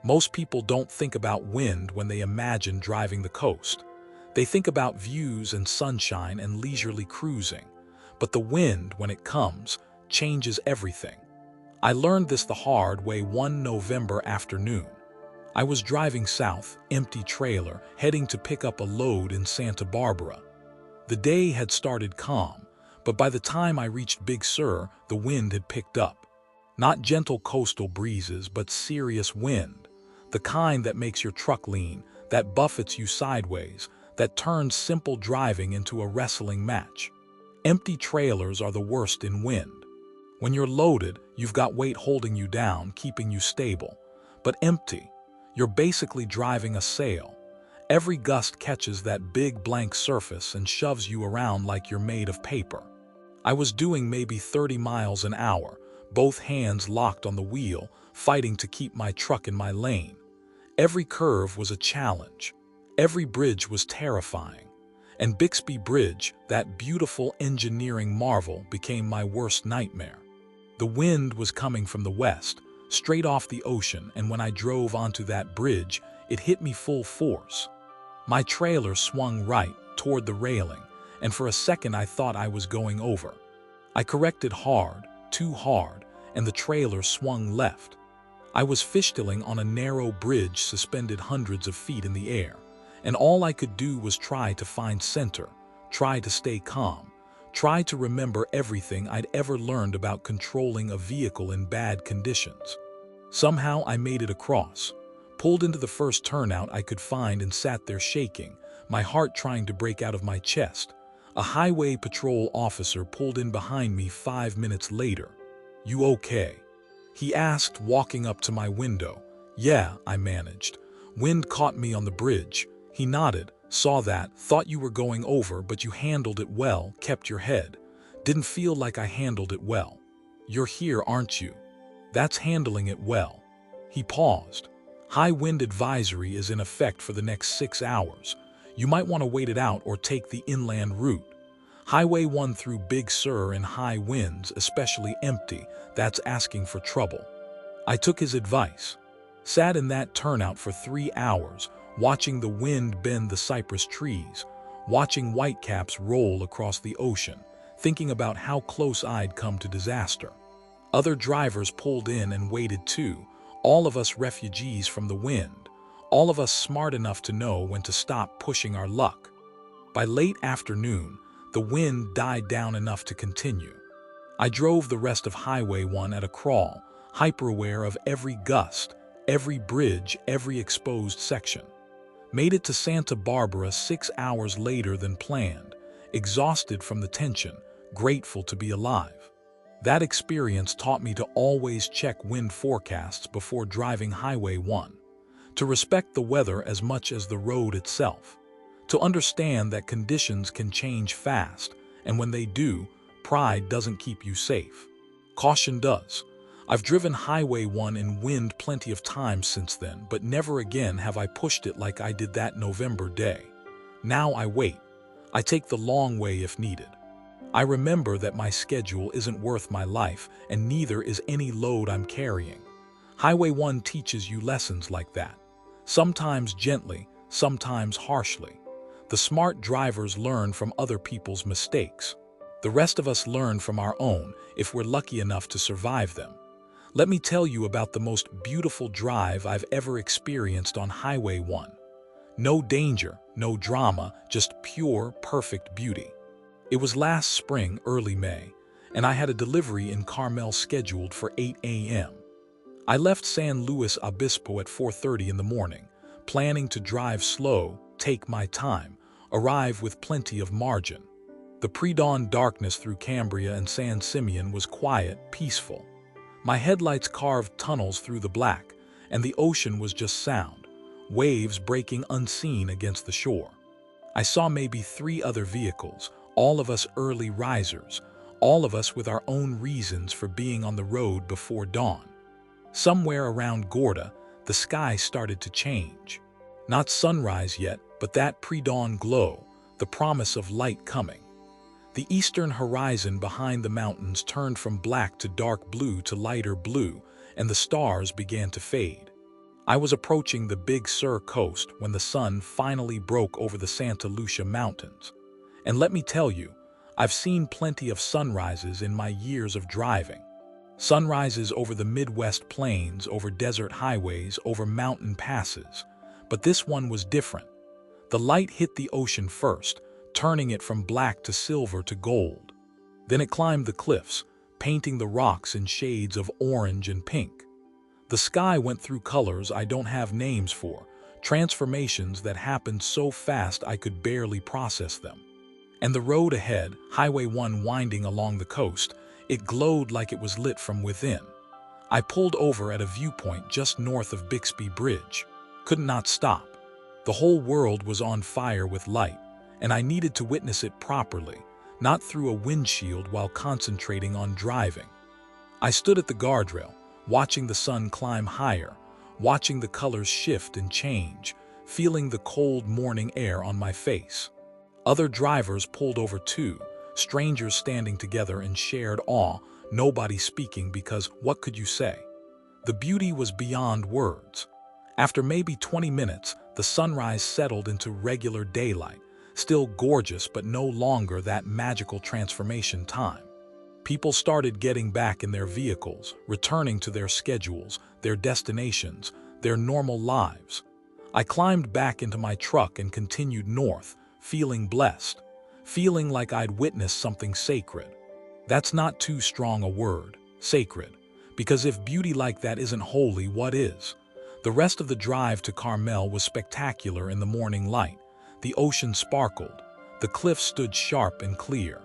Most people don't think about wind when they imagine driving the coast. They think about views and sunshine and leisurely cruising. But the wind, when it comes, changes everything. I learned this the hard way one November afternoon. I was driving south, empty trailer, heading to pick up a load in Santa Barbara. The day had started calm, but by the time I reached Big Sur, the wind had picked up. Not gentle coastal breezes, but serious wind. The kind that makes your truck lean, that buffets you sideways, that turns simple driving into a wrestling match. Empty trailers are the worst in wind. When you're loaded, you've got weight holding you down, keeping you stable. But empty, you're basically driving a sail. Every gust catches that big blank surface and shoves you around like you're made of paper. I was doing maybe 30 miles an hour, both hands locked on the wheel, fighting to keep my truck in my lane. Every curve was a challenge. Every bridge was terrifying. And Bixby Bridge, that beautiful engineering marvel, became my worst nightmare. The wind was coming from the west, straight off the ocean, and when I drove onto that bridge, it hit me full force. My trailer swung right toward the railing, and for a second I thought I was going over. I corrected hard, too hard, and the trailer swung left. I was fishtailing on a narrow bridge suspended hundreds of feet in the air, and all I could do was try to find center, try to stay calm, try to remember everything I'd ever learned about controlling a vehicle in bad conditions. Somehow I made it across, pulled into the first turnout I could find and sat there shaking, my heart trying to break out of my chest. A highway patrol officer pulled in behind me 5 minutes later. "You okay?" he asked, walking up to my window. "Yeah," I managed. "Wind caught me on the bridge." He nodded. "Saw that, thought you were going over, but you handled it well, kept your head." "Didn't feel like I handled it well." "You're here, aren't you?" "That's handling it well." He paused. "High wind advisory is in effect for the next 6 hours. You might want to wait it out or take the inland route. Highway 1 through Big Sur in high winds, especially empty, that's asking for trouble." I took his advice. Sat in that turnout for 3 hours, watching the wind bend the cypress trees, watching whitecaps roll across the ocean, thinking about how close I'd come to disaster. Other drivers pulled in and waited too, all of us refugees from the wind, all of us smart enough to know when to stop pushing our luck. By late afternoon, the wind died down enough to continue. I drove the rest of Highway 1 at a crawl, hyper-aware of every gust, every bridge, every exposed section. Made it to Santa Barbara 6 hours later than planned, exhausted from the tension, grateful to be alive. That experience taught me to always check wind forecasts before driving Highway 1, to respect the weather as much as the road itself, to understand that conditions can change fast, and when they do, pride doesn't keep you safe. Caution does. I've driven Highway 1 in wind plenty of times since then, but never again have I pushed it like I did that November day. Now I wait. I take the long way if needed. I remember that my schedule isn't worth my life, and neither is any load I'm carrying. Highway 1 teaches you lessons like that. Sometimes gently, sometimes harshly. The smart drivers learn from other people's mistakes. The rest of us learn from our own, if we're lucky enough to survive them. Let me tell you about the most beautiful drive I've ever experienced on Highway 1. No danger, no drama, just pure, perfect beauty. It was last spring, early May, and I had a delivery in Carmel scheduled for 8 a.m. I left San Luis Obispo at 4:30 in the morning, planning to drive slow, take my time, arrive with plenty of margin. The pre-dawn darkness through Cambria and San Simeon was quiet, peaceful. My headlights carved tunnels through the black, and the ocean was just sound, waves breaking unseen against the shore. I saw maybe 3 other vehicles, all of us early risers, all of us with our own reasons for being on the road before dawn. Somewhere around Gorda, the sky started to change. Not sunrise yet, but that pre-dawn glow, the promise of light coming. The eastern horizon behind the mountains turned from black to dark blue to lighter blue, and the stars began to fade. I was approaching the Big Sur coast when the sun finally broke over the Santa Lucia Mountains. And let me tell you, I've seen plenty of sunrises in my years of driving. Sunrises over the Midwest plains, over desert highways, over mountain passes. But this one was different. The light hit the ocean first, turning it from black to silver to gold. Then it climbed the cliffs, painting the rocks in shades of orange and pink. The sky went through colors I don't have names for, transformations that happened so fast I could barely process them. And the road ahead, Highway 1 winding along the coast, it glowed like it was lit from within. I pulled over at a viewpoint just north of Bixby Bridge. Could not stop. The whole world was on fire with light, and I needed to witness it properly, not through a windshield while concentrating on driving. I stood at the guardrail, watching the sun climb higher, watching the colors shift and change, feeling the cold morning air on my face. Other drivers pulled over too, strangers standing together in shared awe, nobody speaking because what could you say? The beauty was beyond words. After maybe 20 minutes, the sunrise settled into regular daylight, still gorgeous but no longer that magical transformation time. People started getting back in their vehicles, returning to their schedules, their destinations, their normal lives. I climbed back into my truck and continued north, feeling blessed, feeling like I'd witnessed something sacred. That's not too strong a word, sacred, because if beauty like that isn't holy, what is? The rest of the drive to Carmel was spectacular in the morning light. The ocean sparkled. The cliff stood sharp and clear.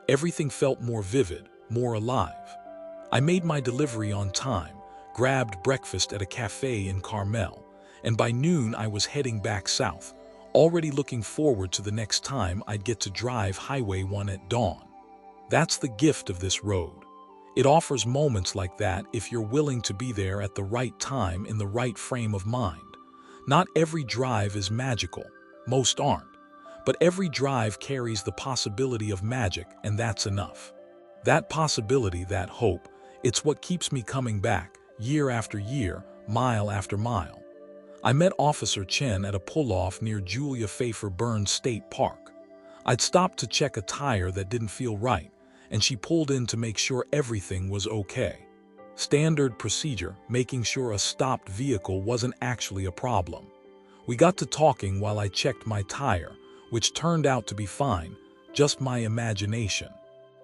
Everything felt more vivid, more alive. I made my delivery on time, grabbed breakfast at a cafe in Carmel, and by noon I was heading back south, already looking forward to the next time I'd get to drive Highway 1 at dawn. That's the gift of this road. It offers moments like that if you're willing to be there at the right time in the right frame of mind. Not every drive is magical, most aren't, but every drive carries the possibility of magic, and that's enough. That possibility, that hope, it's what keeps me coming back, year after year, mile after mile. I met Officer Chen at a pull-off near Julia Pfeiffer Burns State Park. I'd stopped to check a tire that didn't feel right, and she pulled in to make sure everything was okay. Standard procedure, making sure a stopped vehicle wasn't actually a problem. We got to talking while I checked my tire, which turned out to be fine, just my imagination.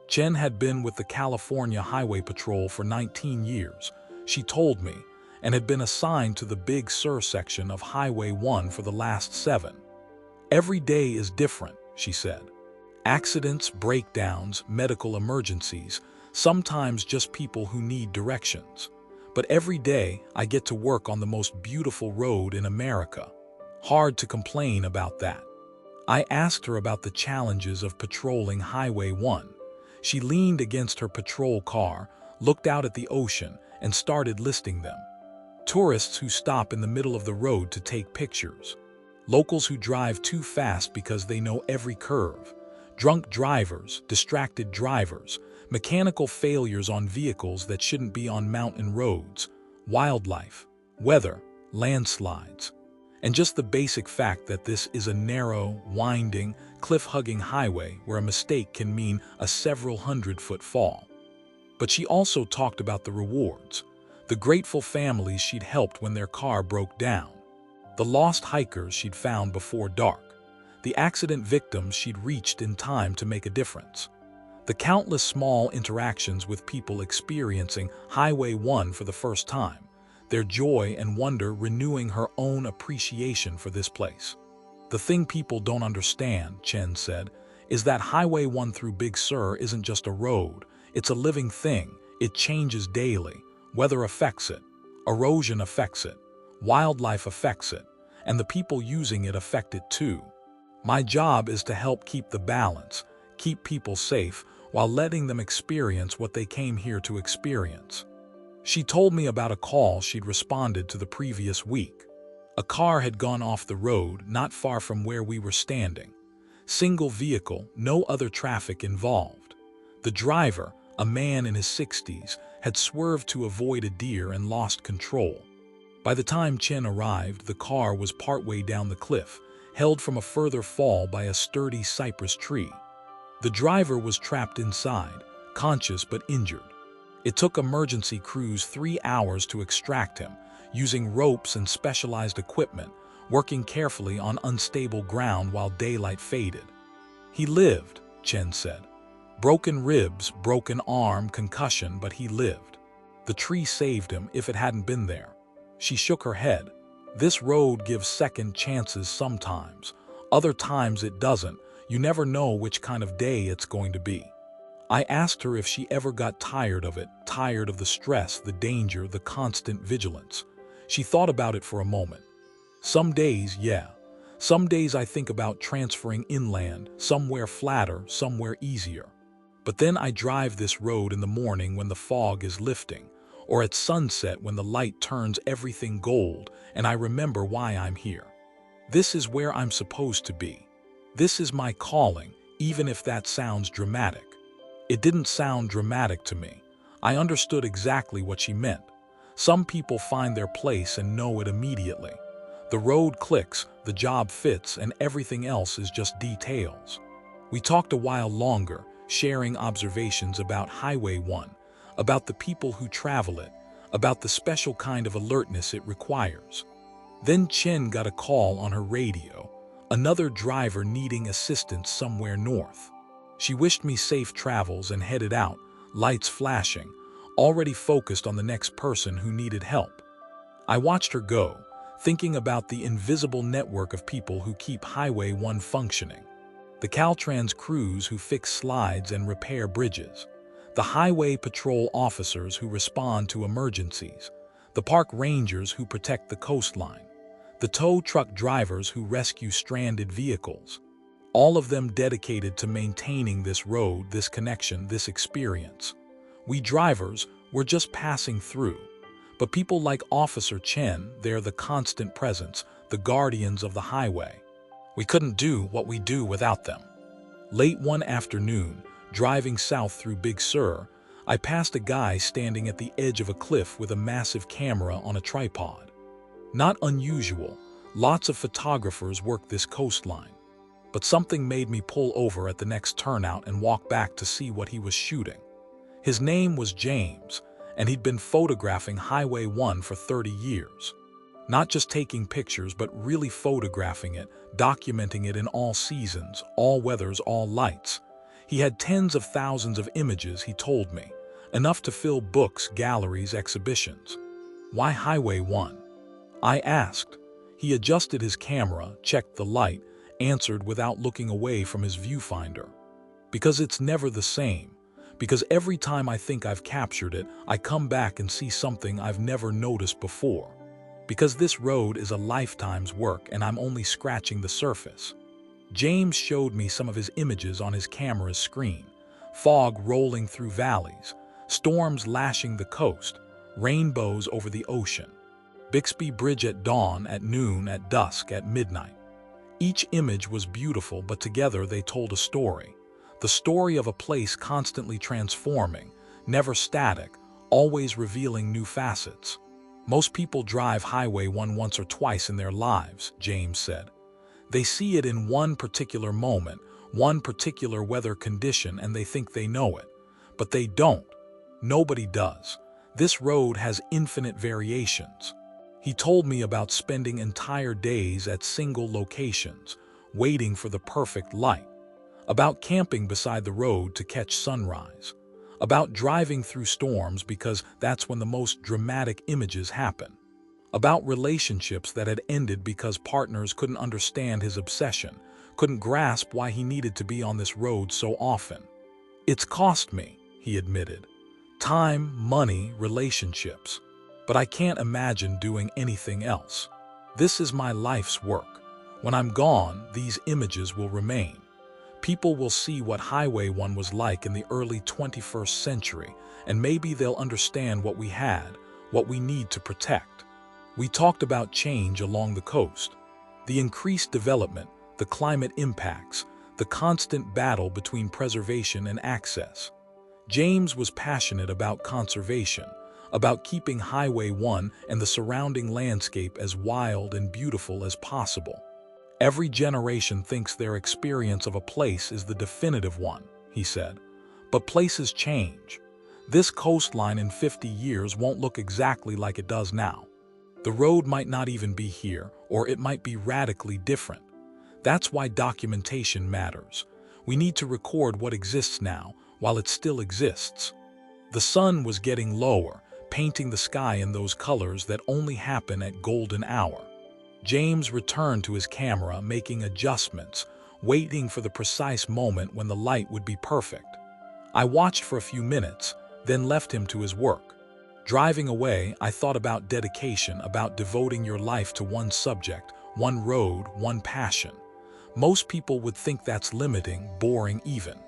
Chen had been with the California Highway Patrol for 19 years, she told me, and had been assigned to the Big Sur section of Highway 1 for the last 7. Every day is different, she said. Accidents, breakdowns, medical emergencies, sometimes just people who need directions. But every day I get to work on the most beautiful road in America. Hard to complain about that. I asked her about the challenges of patrolling Highway 1. She leaned against her patrol car, looked out at the ocean, and started listing them. Tourists who stop in the middle of the road to take pictures. Locals who drive too fast because they know every curve. Drunk drivers, distracted drivers, mechanical failures on vehicles that shouldn't be on mountain roads, wildlife, weather, landslides. And just the basic fact that this is a narrow, winding, cliff-hugging highway where a mistake can mean a several hundred-foot fall. But she also talked about the rewards, the grateful families she'd helped when their car broke down, the lost hikers she'd found before dark, the accident victims she'd reached in time to make a difference, the countless small interactions with people experiencing Highway 1 for the first time, their joy and wonder renewing her own appreciation for this place. The thing people don't understand, Chen said, is that Highway 1 through Big Sur isn't just a road, it's a living thing. It changes daily. Weather affects it, erosion affects it, wildlife affects it, and the people using it affect it too. My job is to help keep the balance, keep people safe, while letting them experience what they came here to experience. She told me about a call she'd responded to the previous week. A car had gone off the road not far from where we were standing. Single vehicle, no other traffic involved. The driver, a man in his 60s, had swerved to avoid a deer and lost control. By the time Chen arrived, the car was partway down the cliff, held from a further fall by a sturdy cypress tree. The driver was trapped inside, conscious but injured. It took emergency crews 3 hours to extract him, using ropes and specialized equipment, working carefully on unstable ground while daylight faded. He lived, Chen said. Broken ribs, broken arm, concussion, but he lived. The tree saved him if it hadn't been there. She shook her head. This road gives second chances sometimes. Other times it doesn't. You never know which kind of day it's going to be. I asked her if she ever got tired of it, tired of the stress, the danger, the constant vigilance. She thought about it for a moment. Some days, yeah. Some days I think about transferring inland, somewhere flatter, somewhere easier. But then I drive this road in the morning when the fog is lifting, or at sunset when the light turns everything gold, and I remember why I'm here. This is where I'm supposed to be. This is my calling, even if that sounds dramatic. It didn't sound dramatic to me. I understood exactly what she meant. Some people find their place and know it immediately. The road clicks, the job fits, and everything else is just details. We talked a while longer, sharing observations about Highway 1, about the people who travel it, about the special kind of alertness it requires. Then Chen got a call on her radio, another driver needing assistance somewhere north. She wished me safe travels and headed out, lights flashing, already focused on the next person who needed help. I watched her go, thinking about the invisible network of people who keep Highway 1 functioning. the Caltrans crews who fix slides and repair bridges, the highway patrol officers who respond to emergencies, the park rangers who protect the coastline, the tow truck drivers who rescue stranded vehicles, all of them dedicated to maintaining this road, this connection, this experience. We drivers were just passing through, but people like Officer Chen, they're the constant presence, the guardians of the highway. We couldn't do what we do without them. Late one afternoon, driving south through Big Sur, I passed a guy standing at the edge of a cliff with a massive camera on a tripod. Not unusual, lots of photographers work this coastline. But something made me pull over at the next turnout and walk back to see what he was shooting. His name was James, and he'd been photographing Highway 1 for 30 years. Not just taking pictures, but really photographing it, documenting it in all seasons, all weathers, all lights. He had tens of thousands of images, he told me, enough to fill books, galleries, exhibitions. Why Highway 1? I asked. He adjusted his camera, checked the light, answered without looking away from his viewfinder. Because it's never the same. Because every time I think I've captured it, I come back and see something I've never noticed before. Because this road is a lifetime's work and I'm only scratching the surface. James showed me some of his images on his camera's screen. Fog rolling through valleys, storms lashing the coast, rainbows over the ocean. Bixby Bridge at dawn, at noon, at dusk, at midnight. Each image was beautiful, but together they told a story. The story of a place constantly transforming, never static, always revealing new facets. Most people drive Highway 1 once or twice in their lives, James said. They see it in one particular moment, one particular weather condition, and they think they know it. But they don't. Nobody does. This road has infinite variations. He told me about spending entire days at single locations, waiting for the perfect light, about camping beside the road to catch sunrise, about driving through storms because that's when the most dramatic images happen, about relationships that had ended because partners couldn't understand his obsession, couldn't grasp why he needed to be on this road so often. It's cost me, he admitted. Time, money, relationships. But I can't imagine doing anything else. This is my life's work. When I'm gone, these images will remain. People will see what Highway 1 was like in the early 21st century, and maybe they'll understand what we had, what we need to protect. We talked about change along the coast, the increased development, the climate impacts, the constant battle between preservation and access. James was passionate about conservation, about keeping Highway 1 and the surrounding landscape as wild and beautiful as possible. Every generation thinks their experience of a place is the definitive one, he said. But places change. This coastline in 50 years won't look exactly like it does now. The road might not even be here, or it might be radically different. That's why documentation matters. We need to record what exists now, while it still exists. The sun was getting lower, painting the sky in those colors that only happen at golden hour. James returned to his camera, making adjustments, waiting for the precise moment when the light would be perfect. I watched for a few minutes, then left him to his work. Driving away, I thought about dedication, about devoting your life to one subject, one road, one passion. Most people would think that's limiting, boring even.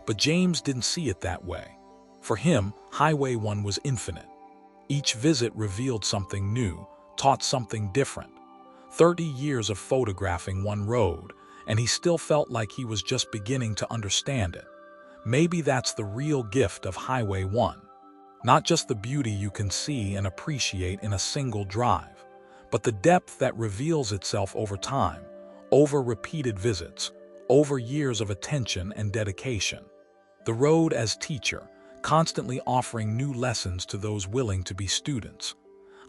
But James didn't see it that way. For him, Highway 1 was infinite. Each visit revealed something new, taught something different. 30 years of photographing one road, and he still felt like he was just beginning to understand it. Maybe that's the real gift of Highway 1. Not just the beauty you can see and appreciate in a single drive, but the depth that reveals itself over time, over repeated visits, over years of attention and dedication. The road as teacher, constantly offering new lessons to those willing to be students.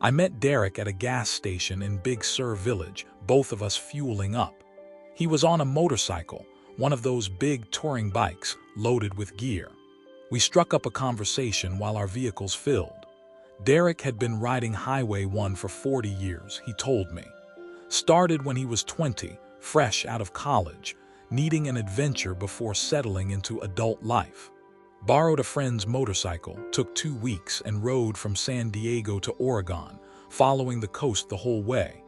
I met Derek at a gas station in Big Sur village, both of us fueling up. He was on a motorcycle, one of those big touring bikes, loaded with gear. We struck up a conversation while our vehicles filled. Derek had been riding Highway 1 for 40 years, he told me. Started when he was 20, fresh out of college, needing an adventure before settling into adult life. Borrowed a friend's motorcycle, took 2 weeks, and rode from San Diego to Oregon, following the coast the whole way.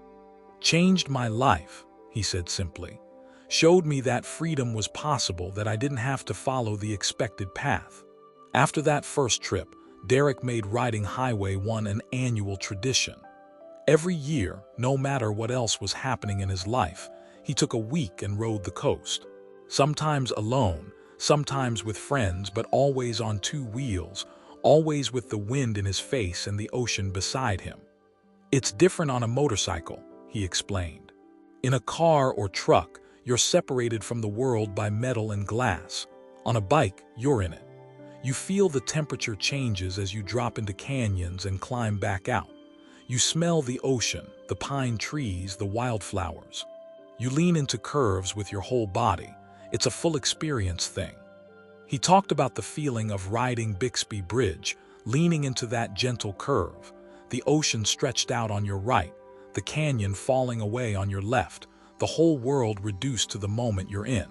Changed my life, he said simply. Showed me that freedom was possible, that I didn't have to follow the expected path. After that first trip, Derek made riding Highway 1 an annual tradition. Every year, no matter what else was happening in his life, he took a week and rode the coast. Sometimes alone, sometimes with friends, but always on 2 wheels, always with the wind in his face and the ocean beside him. It's different on a motorcycle, he explained. In a car or truck, you're separated from the world by metal and glass. On a bike, you're in it. You feel the temperature changes as you drop into canyons and climb back out. You smell the ocean, the pine trees, the wildflowers. You lean into curves with your whole body. It's a full experience thing. He talked about the feeling of riding Bixby Bridge, leaning into that gentle curve, the ocean stretched out on your right, the canyon falling away on your left, the whole world reduced to the moment you're in.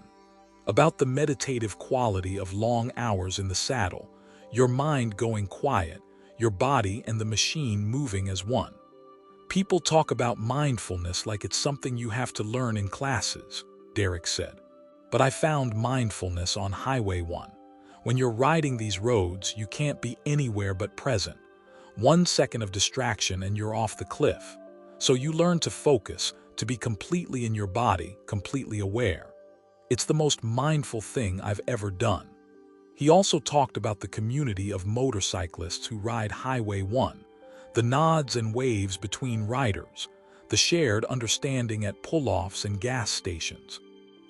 About the meditative quality of long hours in the saddle, your mind going quiet, your body and the machine moving as one. People talk about mindfulness like it's something you have to learn in classes, Derek said. But I found mindfulness on Highway 1. When you're riding these roads, you can't be anywhere but present. 1 second of distraction and you're off the cliff. So you learn to focus, to be completely in your body, completely aware. It's the most mindful thing I've ever done. He also talked about the community of motorcyclists who ride Highway 1, the nods and waves between riders, the shared understanding at pull-offs and gas stations,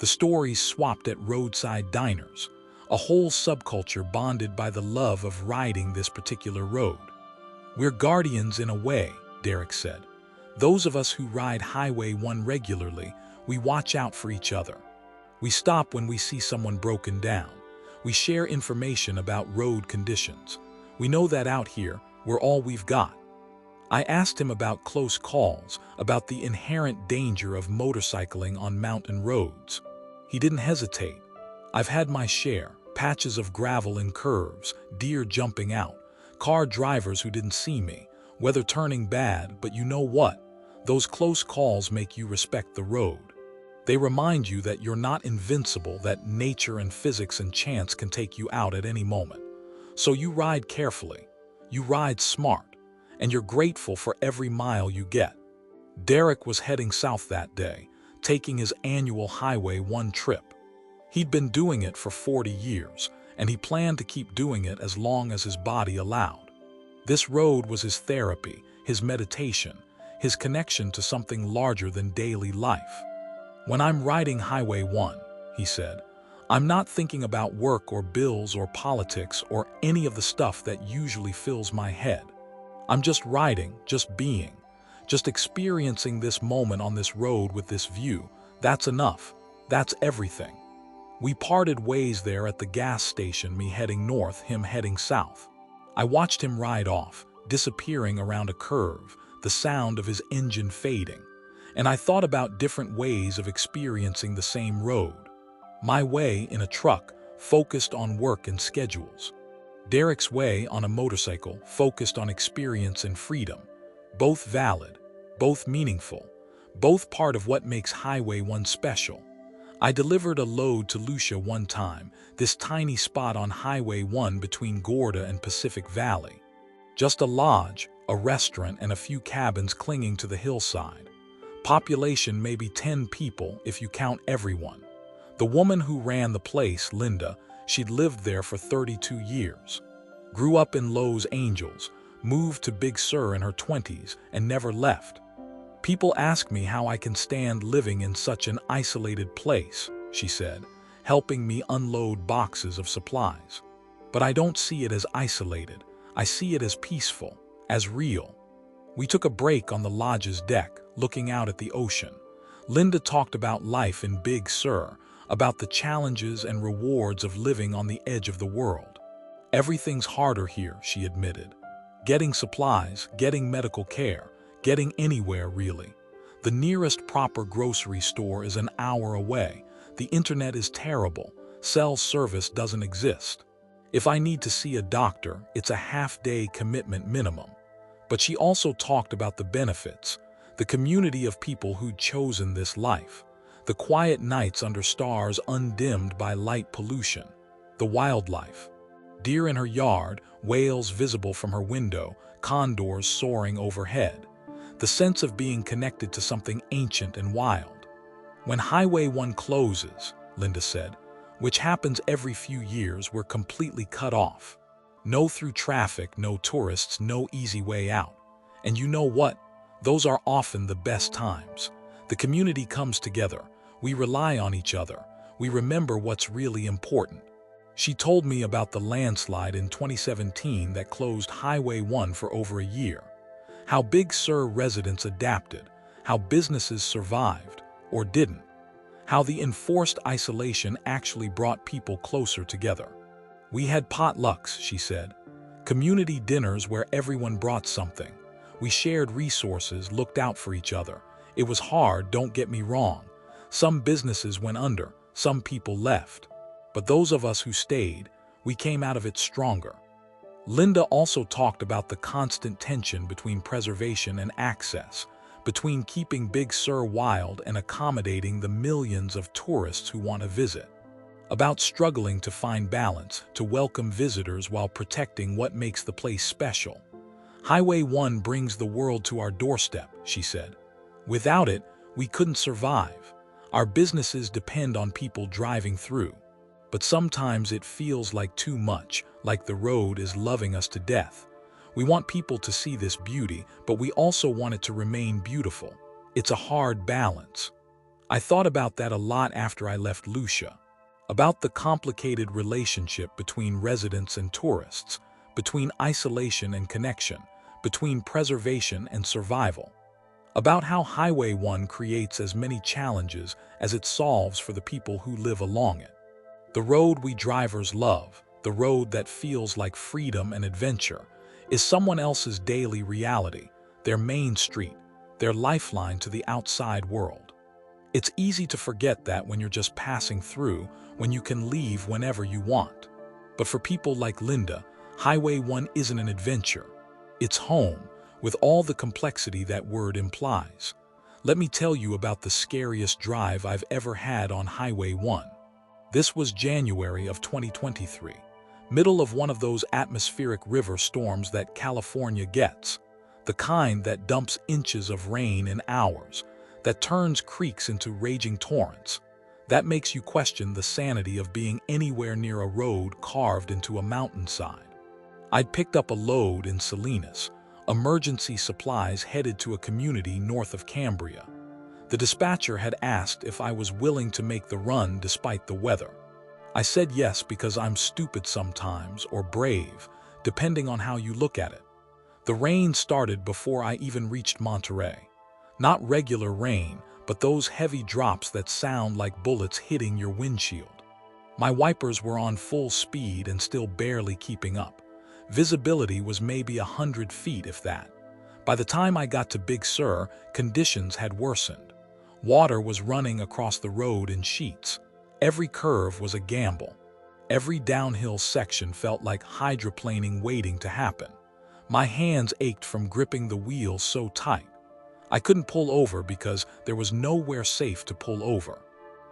the stories swapped at roadside diners, a whole subculture bonded by the love of riding this particular road. We're guardians in a way, Derek said. Those of us who ride Highway 1 regularly, we watch out for each other. We stop when we see someone broken down. We share information about road conditions. We know that out here, we're all we've got. I asked him about close calls, about the inherent danger of motorcycling on mountain roads. He didn't hesitate. I've had my share, patches of gravel in curves, deer jumping out, car drivers who didn't see me, weather turning bad, but you know what? Those close calls make you respect the road. They remind you that you're not invincible, that nature and physics and chance can take you out at any moment. So you ride carefully, you ride smart, and you're grateful for every mile you get. Derek was heading south that day, taking his annual Highway 1 trip. He'd been doing it for 40 years, and he planned to keep doing it as long as his body allowed. This road was his therapy, his meditation, his connection to something larger than daily life. When I'm riding Highway 1, he said, I'm not thinking about work or bills or politics or any of the stuff that usually fills my head. I'm just riding, just being, just experiencing this moment on this road with this view. That's enough. That's everything. We parted ways there at the gas station, me heading north, him heading south. I watched him ride off, disappearing around a curve, the sound of his engine fading, and I thought about different ways of experiencing the same road. My way in a truck, focused on work and schedules. Derek's way on a motorcycle, focused on experience and freedom. Both valid, both meaningful, both part of what makes Highway 1 special. I delivered a load to Lucia one time, this tiny spot on Highway 1 between Gorda and Pacific Valley. Just a lodge, a restaurant, and a few cabins clinging to the hillside. Population maybe 10 people if you count everyone. The woman who ran the place, Linda, she'd lived there for 32 years. Grew up in Los Angeles, moved to Big Sur in her 20s, and never left. People ask me how I can stand living in such an isolated place, she said, helping me unload boxes of supplies. But I don't see it as isolated. I see it as peaceful, as real. We took a break on the lodge's deck, looking out at the ocean. Linda talked about life in Big Sur, about the challenges and rewards of living on the edge of the world. Everything's harder here, she admitted. Getting supplies, getting medical care, getting anywhere really. The nearest proper grocery store is an hour away. The internet is terrible. Cell service doesn't exist. If I need to see a doctor, it's a half-day commitment minimum. But she also talked about the benefits, the community of people who'd chosen this life, the quiet nights under stars undimmed by light pollution, the wildlife. Deer in her yard, whales visible from her window, condors soaring overhead. The sense of being connected to something ancient and wild. When Highway 1 closes, Linda said, which happens every few years, we're completely cut off. No through traffic, no tourists, no easy way out. And you know what? Those are often the best times. The community comes together. We rely on each other. We remember what's really important. She told me about the landslide in 2017 that closed Highway 1 for over a year. How Big Sur residents adapted, how businesses survived, or didn't. How the enforced isolation actually brought people closer together. We had potlucks, she said. Community dinners where everyone brought something. We shared resources, looked out for each other. It was hard, don't get me wrong. Some businesses went under, some people left. But those of us who stayed, we came out of it stronger. Linda also talked about the constant tension between preservation and access, between keeping Big Sur wild and accommodating the millions of tourists who want to visit. About struggling to find balance, to welcome visitors while protecting what makes the place special. Highway 1 brings the world to our doorstep, she said. Without it, we couldn't survive. Our businesses depend on people driving through. But sometimes it feels like too much, like the road is loving us to death. We want people to see this beauty, but we also want it to remain beautiful. It's a hard balance. I thought about that a lot after I left Lucia. About the complicated relationship between residents and tourists, between isolation and connection, between preservation and survival. About how Highway 1 creates as many challenges as it solves for the people who live along it. The road we drivers love, the road that feels like freedom and adventure, is someone else's daily reality, their main street, their lifeline to the outside world. It's easy to forget that when you're just passing through, when you can leave whenever you want. But for people like Linda, Highway 1 isn't an adventure. It's home, with all the complexity that word implies. Let me tell you about the scariest drive I've ever had on Highway 1. This was January of 2023, middle of one of those atmospheric river storms that California gets, the kind that dumps inches of rain in hours, that turns creeks into raging torrents, that makes you question the sanity of being anywhere near a road carved into a mountainside. I'd picked up a load in Salinas, emergency supplies headed to a community north of Cambria. The dispatcher had asked if I was willing to make the run despite the weather. I said yes because I'm stupid sometimes, or brave, depending on how you look at it. The rain started before I even reached Monterey. Not regular rain, but those heavy drops that sound like bullets hitting your windshield. My wipers were on full speed and still barely keeping up. Visibility was maybe 100 feet, if that. By the time I got to Big Sur, conditions had worsened. Water was running across the road in sheets. Every curve was a gamble. Every downhill section felt like hydroplaning waiting to happen. My hands ached from gripping the wheels so tight. I couldn't pull over because there was nowhere safe to pull over.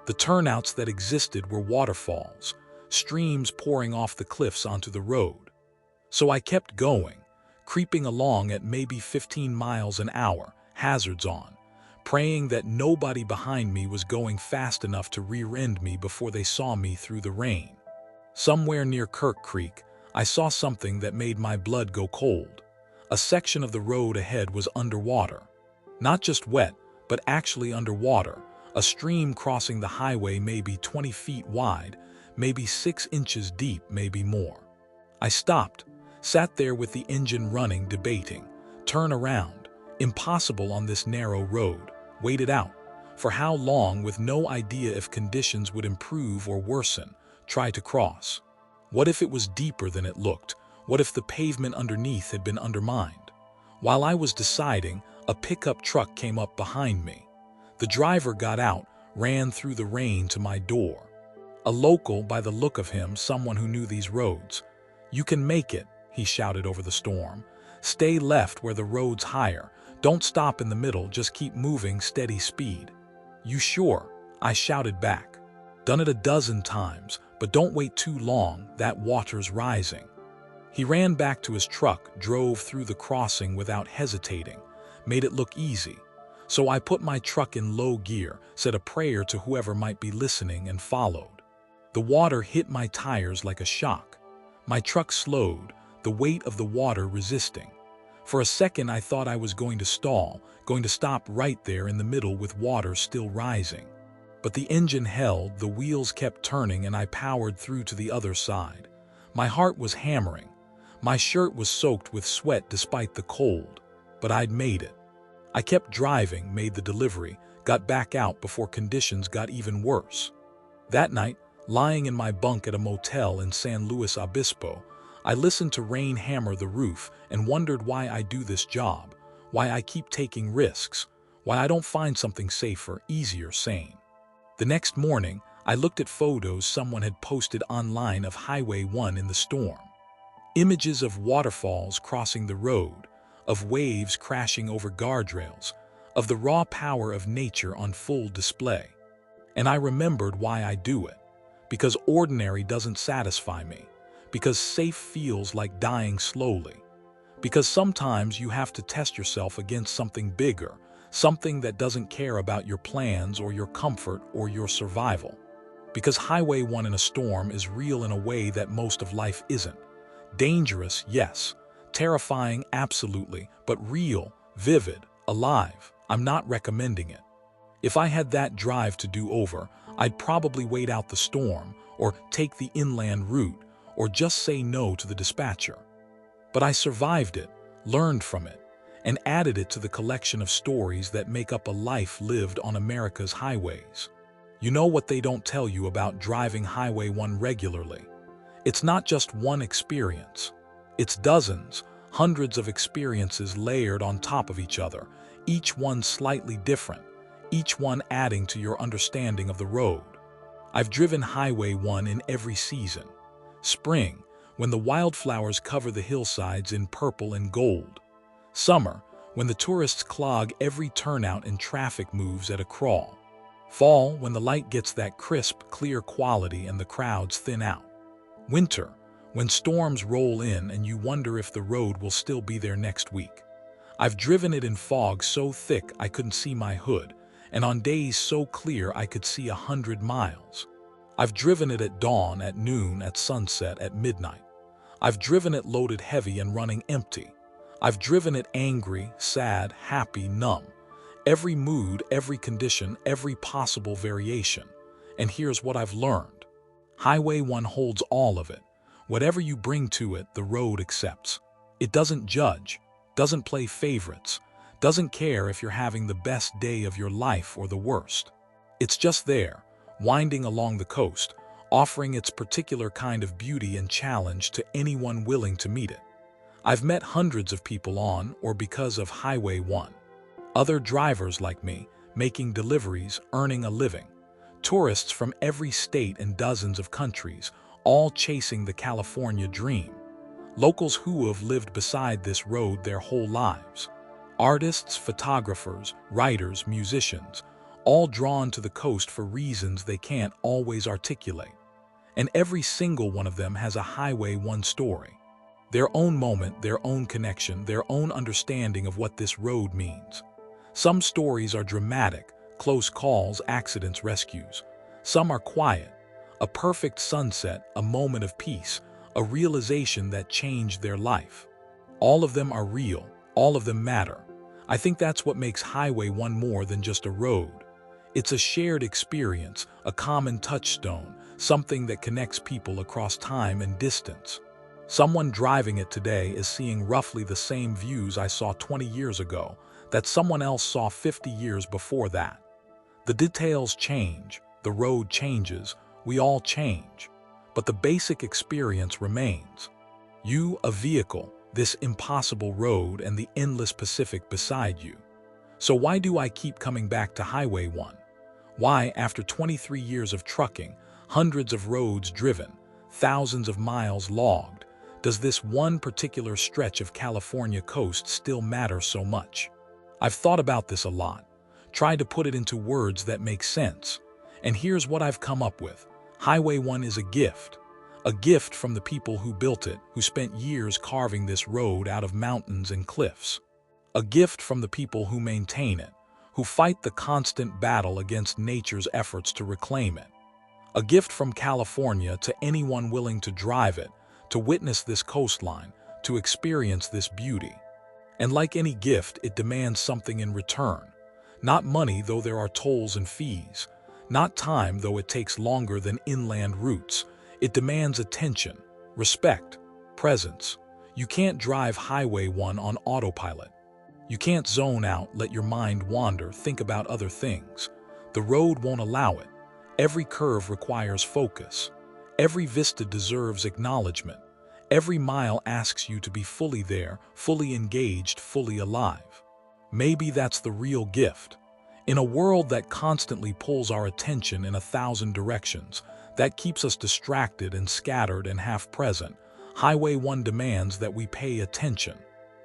The turnouts that existed were waterfalls, streams pouring off the cliffs onto the road. So I kept going, creeping along at maybe 15 miles an hour, hazards on, praying that nobody behind me was going fast enough to rear-end me before they saw me through the rain. Somewhere near Kirk Creek, I saw something that made my blood go cold. A section of the road ahead was underwater. Not just wet, but actually underwater, a stream crossing the highway maybe 20 feet wide, maybe 6 inches deep, maybe more. I stopped, sat there with the engine running, debating. Turn around. Impossible on this narrow road. Wait it out. For how long, with no idea if conditions would improve or worsen, try to cross? What if it was deeper than it looked? What if the pavement underneath had been undermined? While I was deciding, a pickup truck came up behind me. The driver got out, ran through the rain to my door. A local, by the look of him, someone who knew these roads. "You can make it," he shouted over the storm. "Stay left where the road's higher. Don't stop in the middle, just keep moving, steady speed." "You sure?" I shouted back. "Done it a dozen times, but don't wait too long, that water's rising." He ran back to his truck, drove through the crossing without hesitating, made it look easy. So I put my truck in low gear, said a prayer to whoever might be listening, and followed. The water hit my tires like a shock. My truck slowed, the weight of the water resisting. For a second I thought I was going to stall, going to stop right there in the middle with water still rising. But the engine held, the wheels kept turning, and I powered through to the other side. My heart was hammering. My shirt was soaked with sweat despite the cold, but I'd made it. I kept driving, made the delivery, got back out before conditions got even worse. That night, lying in my bunk at a motel in San Luis Obispo, I listened to rain hammer the roof and wondered why I do this job, why I keep taking risks, why I don't find something safer, easier, sane. The next morning, I looked at photos someone had posted online of Highway 1 in the storm. Images of waterfalls crossing the road, of waves crashing over guardrails, of the raw power of nature on full display. And I remembered why I do it. Because ordinary doesn't satisfy me. Because safe feels like dying slowly. Because sometimes you have to test yourself against something bigger, something that doesn't care about your plans or your comfort or your survival. Because Highway 1 in a storm is real in a way that most of life isn't. Dangerous, yes. Terrifying, absolutely. But real, vivid, alive. I'm not recommending it. If I had that drive to do over, I'd probably wait out the storm, or take the inland route, or just say no to the dispatcher. But I survived it, learned from it, and added it to the collection of stories that make up a life lived on America's highways. You know what they don't tell you about driving Highway 1 regularly? It's not just one experience. It's dozens, hundreds of experiences layered on top of each other, each one slightly different, each one adding to your understanding of the road. I've driven Highway 1 in every season. Spring, when the wildflowers cover the hillsides in purple and gold. Summer, when the tourists clog every turnout and traffic moves at a crawl. Fall, when the light gets that crisp, clear quality and the crowds thin out. Winter, when storms roll in and you wonder if the road will still be there next week. I've driven it in fog so thick I couldn't see my hood, and on days so clear I could see 100 miles. I've driven it at dawn, at noon, at sunset, at midnight. I've driven it loaded heavy and running empty. I've driven it angry, sad, happy, numb. Every mood, every condition, every possible variation. And here's what I've learned. Highway 1 holds all of it. Whatever you bring to it, the road accepts. It doesn't judge, doesn't play favorites, doesn't care if you're having the best day of your life or the worst. It's just there, winding along the coast, offering its particular kind of beauty and challenge to anyone willing to meet it. I've met hundreds of people on or because of Highway 1. Other drivers like me, making deliveries, earning a living. Tourists from every state and dozens of countries, all chasing the California dream. Locals who have lived beside this road their whole lives. Artists, photographers, writers, musicians, all drawn to the coast for reasons they can't always articulate. And every single one of them has a Highway 1 story. Their own moment, their own connection, their own understanding of what this road means. Some stories are dramatic, close calls, accidents, rescues. Some are quiet, a perfect sunset, a moment of peace, a realization that changed their life. All of them are real, all of them matter. I think that's what makes Highway 1 more than just a road. It's a shared experience, a common touchstone, something that connects people across time and distance. Someone driving it today is seeing roughly the same views I saw 20 years ago, that someone else saw 50 years before that. The details change, the road changes, we all change, but the basic experience remains. You, a vehicle, this impossible road, and the endless Pacific beside you. So why do I keep coming back to Highway 1? Why, after 23 years of trucking, hundreds of roads driven, thousands of miles logged, does this one particular stretch of California coast still matter so much? I've thought about this a lot, tried to put it into words that make sense, and here's what I've come up with. Highway 1 is a gift from the people who built it, who spent years carving this road out of mountains and cliffs. A gift from the people who maintain it, who fight the constant battle against nature's efforts to reclaim it. A gift from California to anyone willing to drive it, to witness this coastline, to experience this beauty. And like any gift, it demands something in return. Not money, though there are tolls and fees. Not time, though it takes longer than inland routes. It demands attention, respect, presence. You can't drive Highway 1 on autopilot. You can't zone out, let your mind wander, think about other things. The road won't allow it. Every curve requires focus. Every vista deserves acknowledgement. Every mile asks you to be fully there, fully engaged, fully alive. Maybe that's the real gift. In a world that constantly pulls our attention in 1,000 directions, that keeps us distracted and scattered and half-present, Highway 1 demands that we pay attention,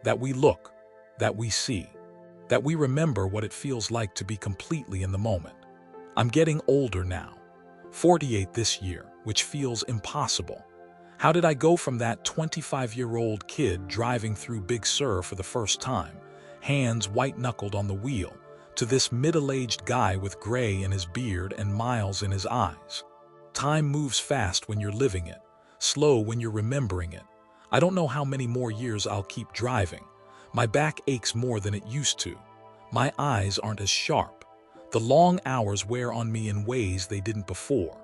that we look, that we see, that we remember what it feels like to be completely in the moment. I'm getting older now, 48 this year, which feels impossible. How did I go from that 25-year-old kid driving through Big Sur for the first time, hands white-knuckled on the wheel, to this middle-aged guy with gray in his beard and miles in his eyes? Time moves fast when you're living it, slow when you're remembering it. I don't know how many more years I'll keep driving. My back aches more than it used to. My eyes aren't as sharp. The long hours wear on me in ways they didn't before.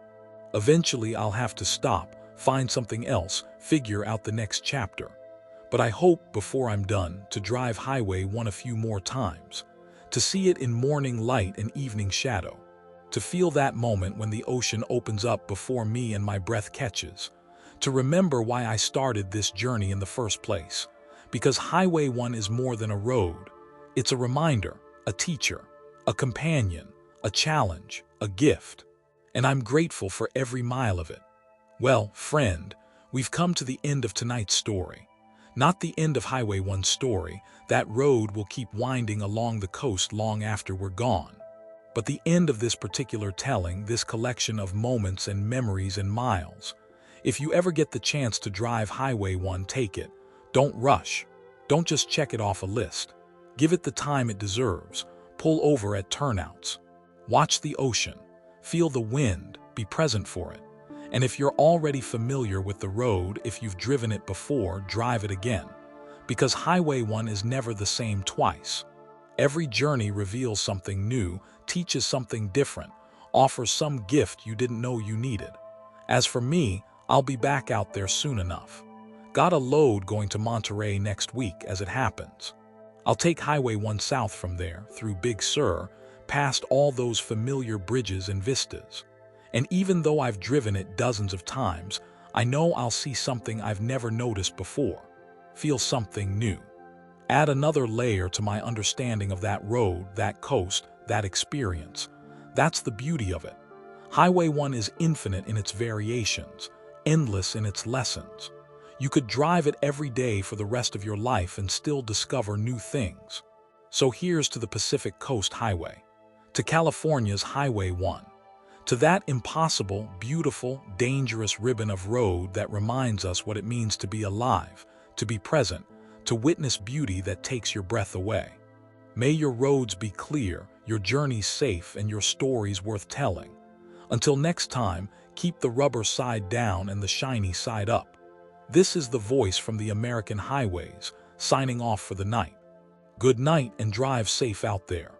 Eventually, I'll have to stop, find something else, figure out the next chapter. But I hope, before I'm done, to drive Highway 1 a few more times, to see it in morning light and evening shadow, to feel that moment when the ocean opens up before me and my breath catches, to remember why I started this journey in the first place. Because Highway 1 is more than a road. It's a reminder, a teacher, a companion, a challenge, a gift. And I'm grateful for every mile of it. Well, friend, we've come to the end of tonight's story. Not the end of Highway 1's story. That road will keep winding along the coast long after we're gone. But the end of this particular telling, this collection of moments and memories and miles. If you ever get the chance to drive Highway 1, take it. Don't rush. Don't just check it off a list. Give it the time it deserves. Pull over at turnouts. Watch the ocean. Feel the wind. Be present for it. And if you're already familiar with the road, if you've driven it before, drive it again. Because Highway 1 is never the same twice. Every journey reveals something new, teaches something different, offers some gift you didn't know you needed. As for me, I'll be back out there soon enough. Got a load going to Monterey next week as it happens. I'll take Highway 1 south from there, through Big Sur, past all those familiar bridges and vistas. And even though I've driven it dozens of times, I know I'll see something I've never noticed before. Feel something new. Add another layer to my understanding of that road, that coast, that experience. That's the beauty of it. Highway 1 is infinite in its variations, endless in its lessons. You could drive it every day for the rest of your life and still discover new things. So here's to the Pacific Coast Highway, to California's Highway 1, to that impossible, beautiful, dangerous ribbon of road that reminds us what it means to be alive, to be present, to witness beauty that takes your breath away. May your roads be clear, your journeys safe, and your stories worth telling. Until next time, keep the rubber side down and the shiny side up. This is the voice from the American highways, signing off for the night. Good night and drive safe out there.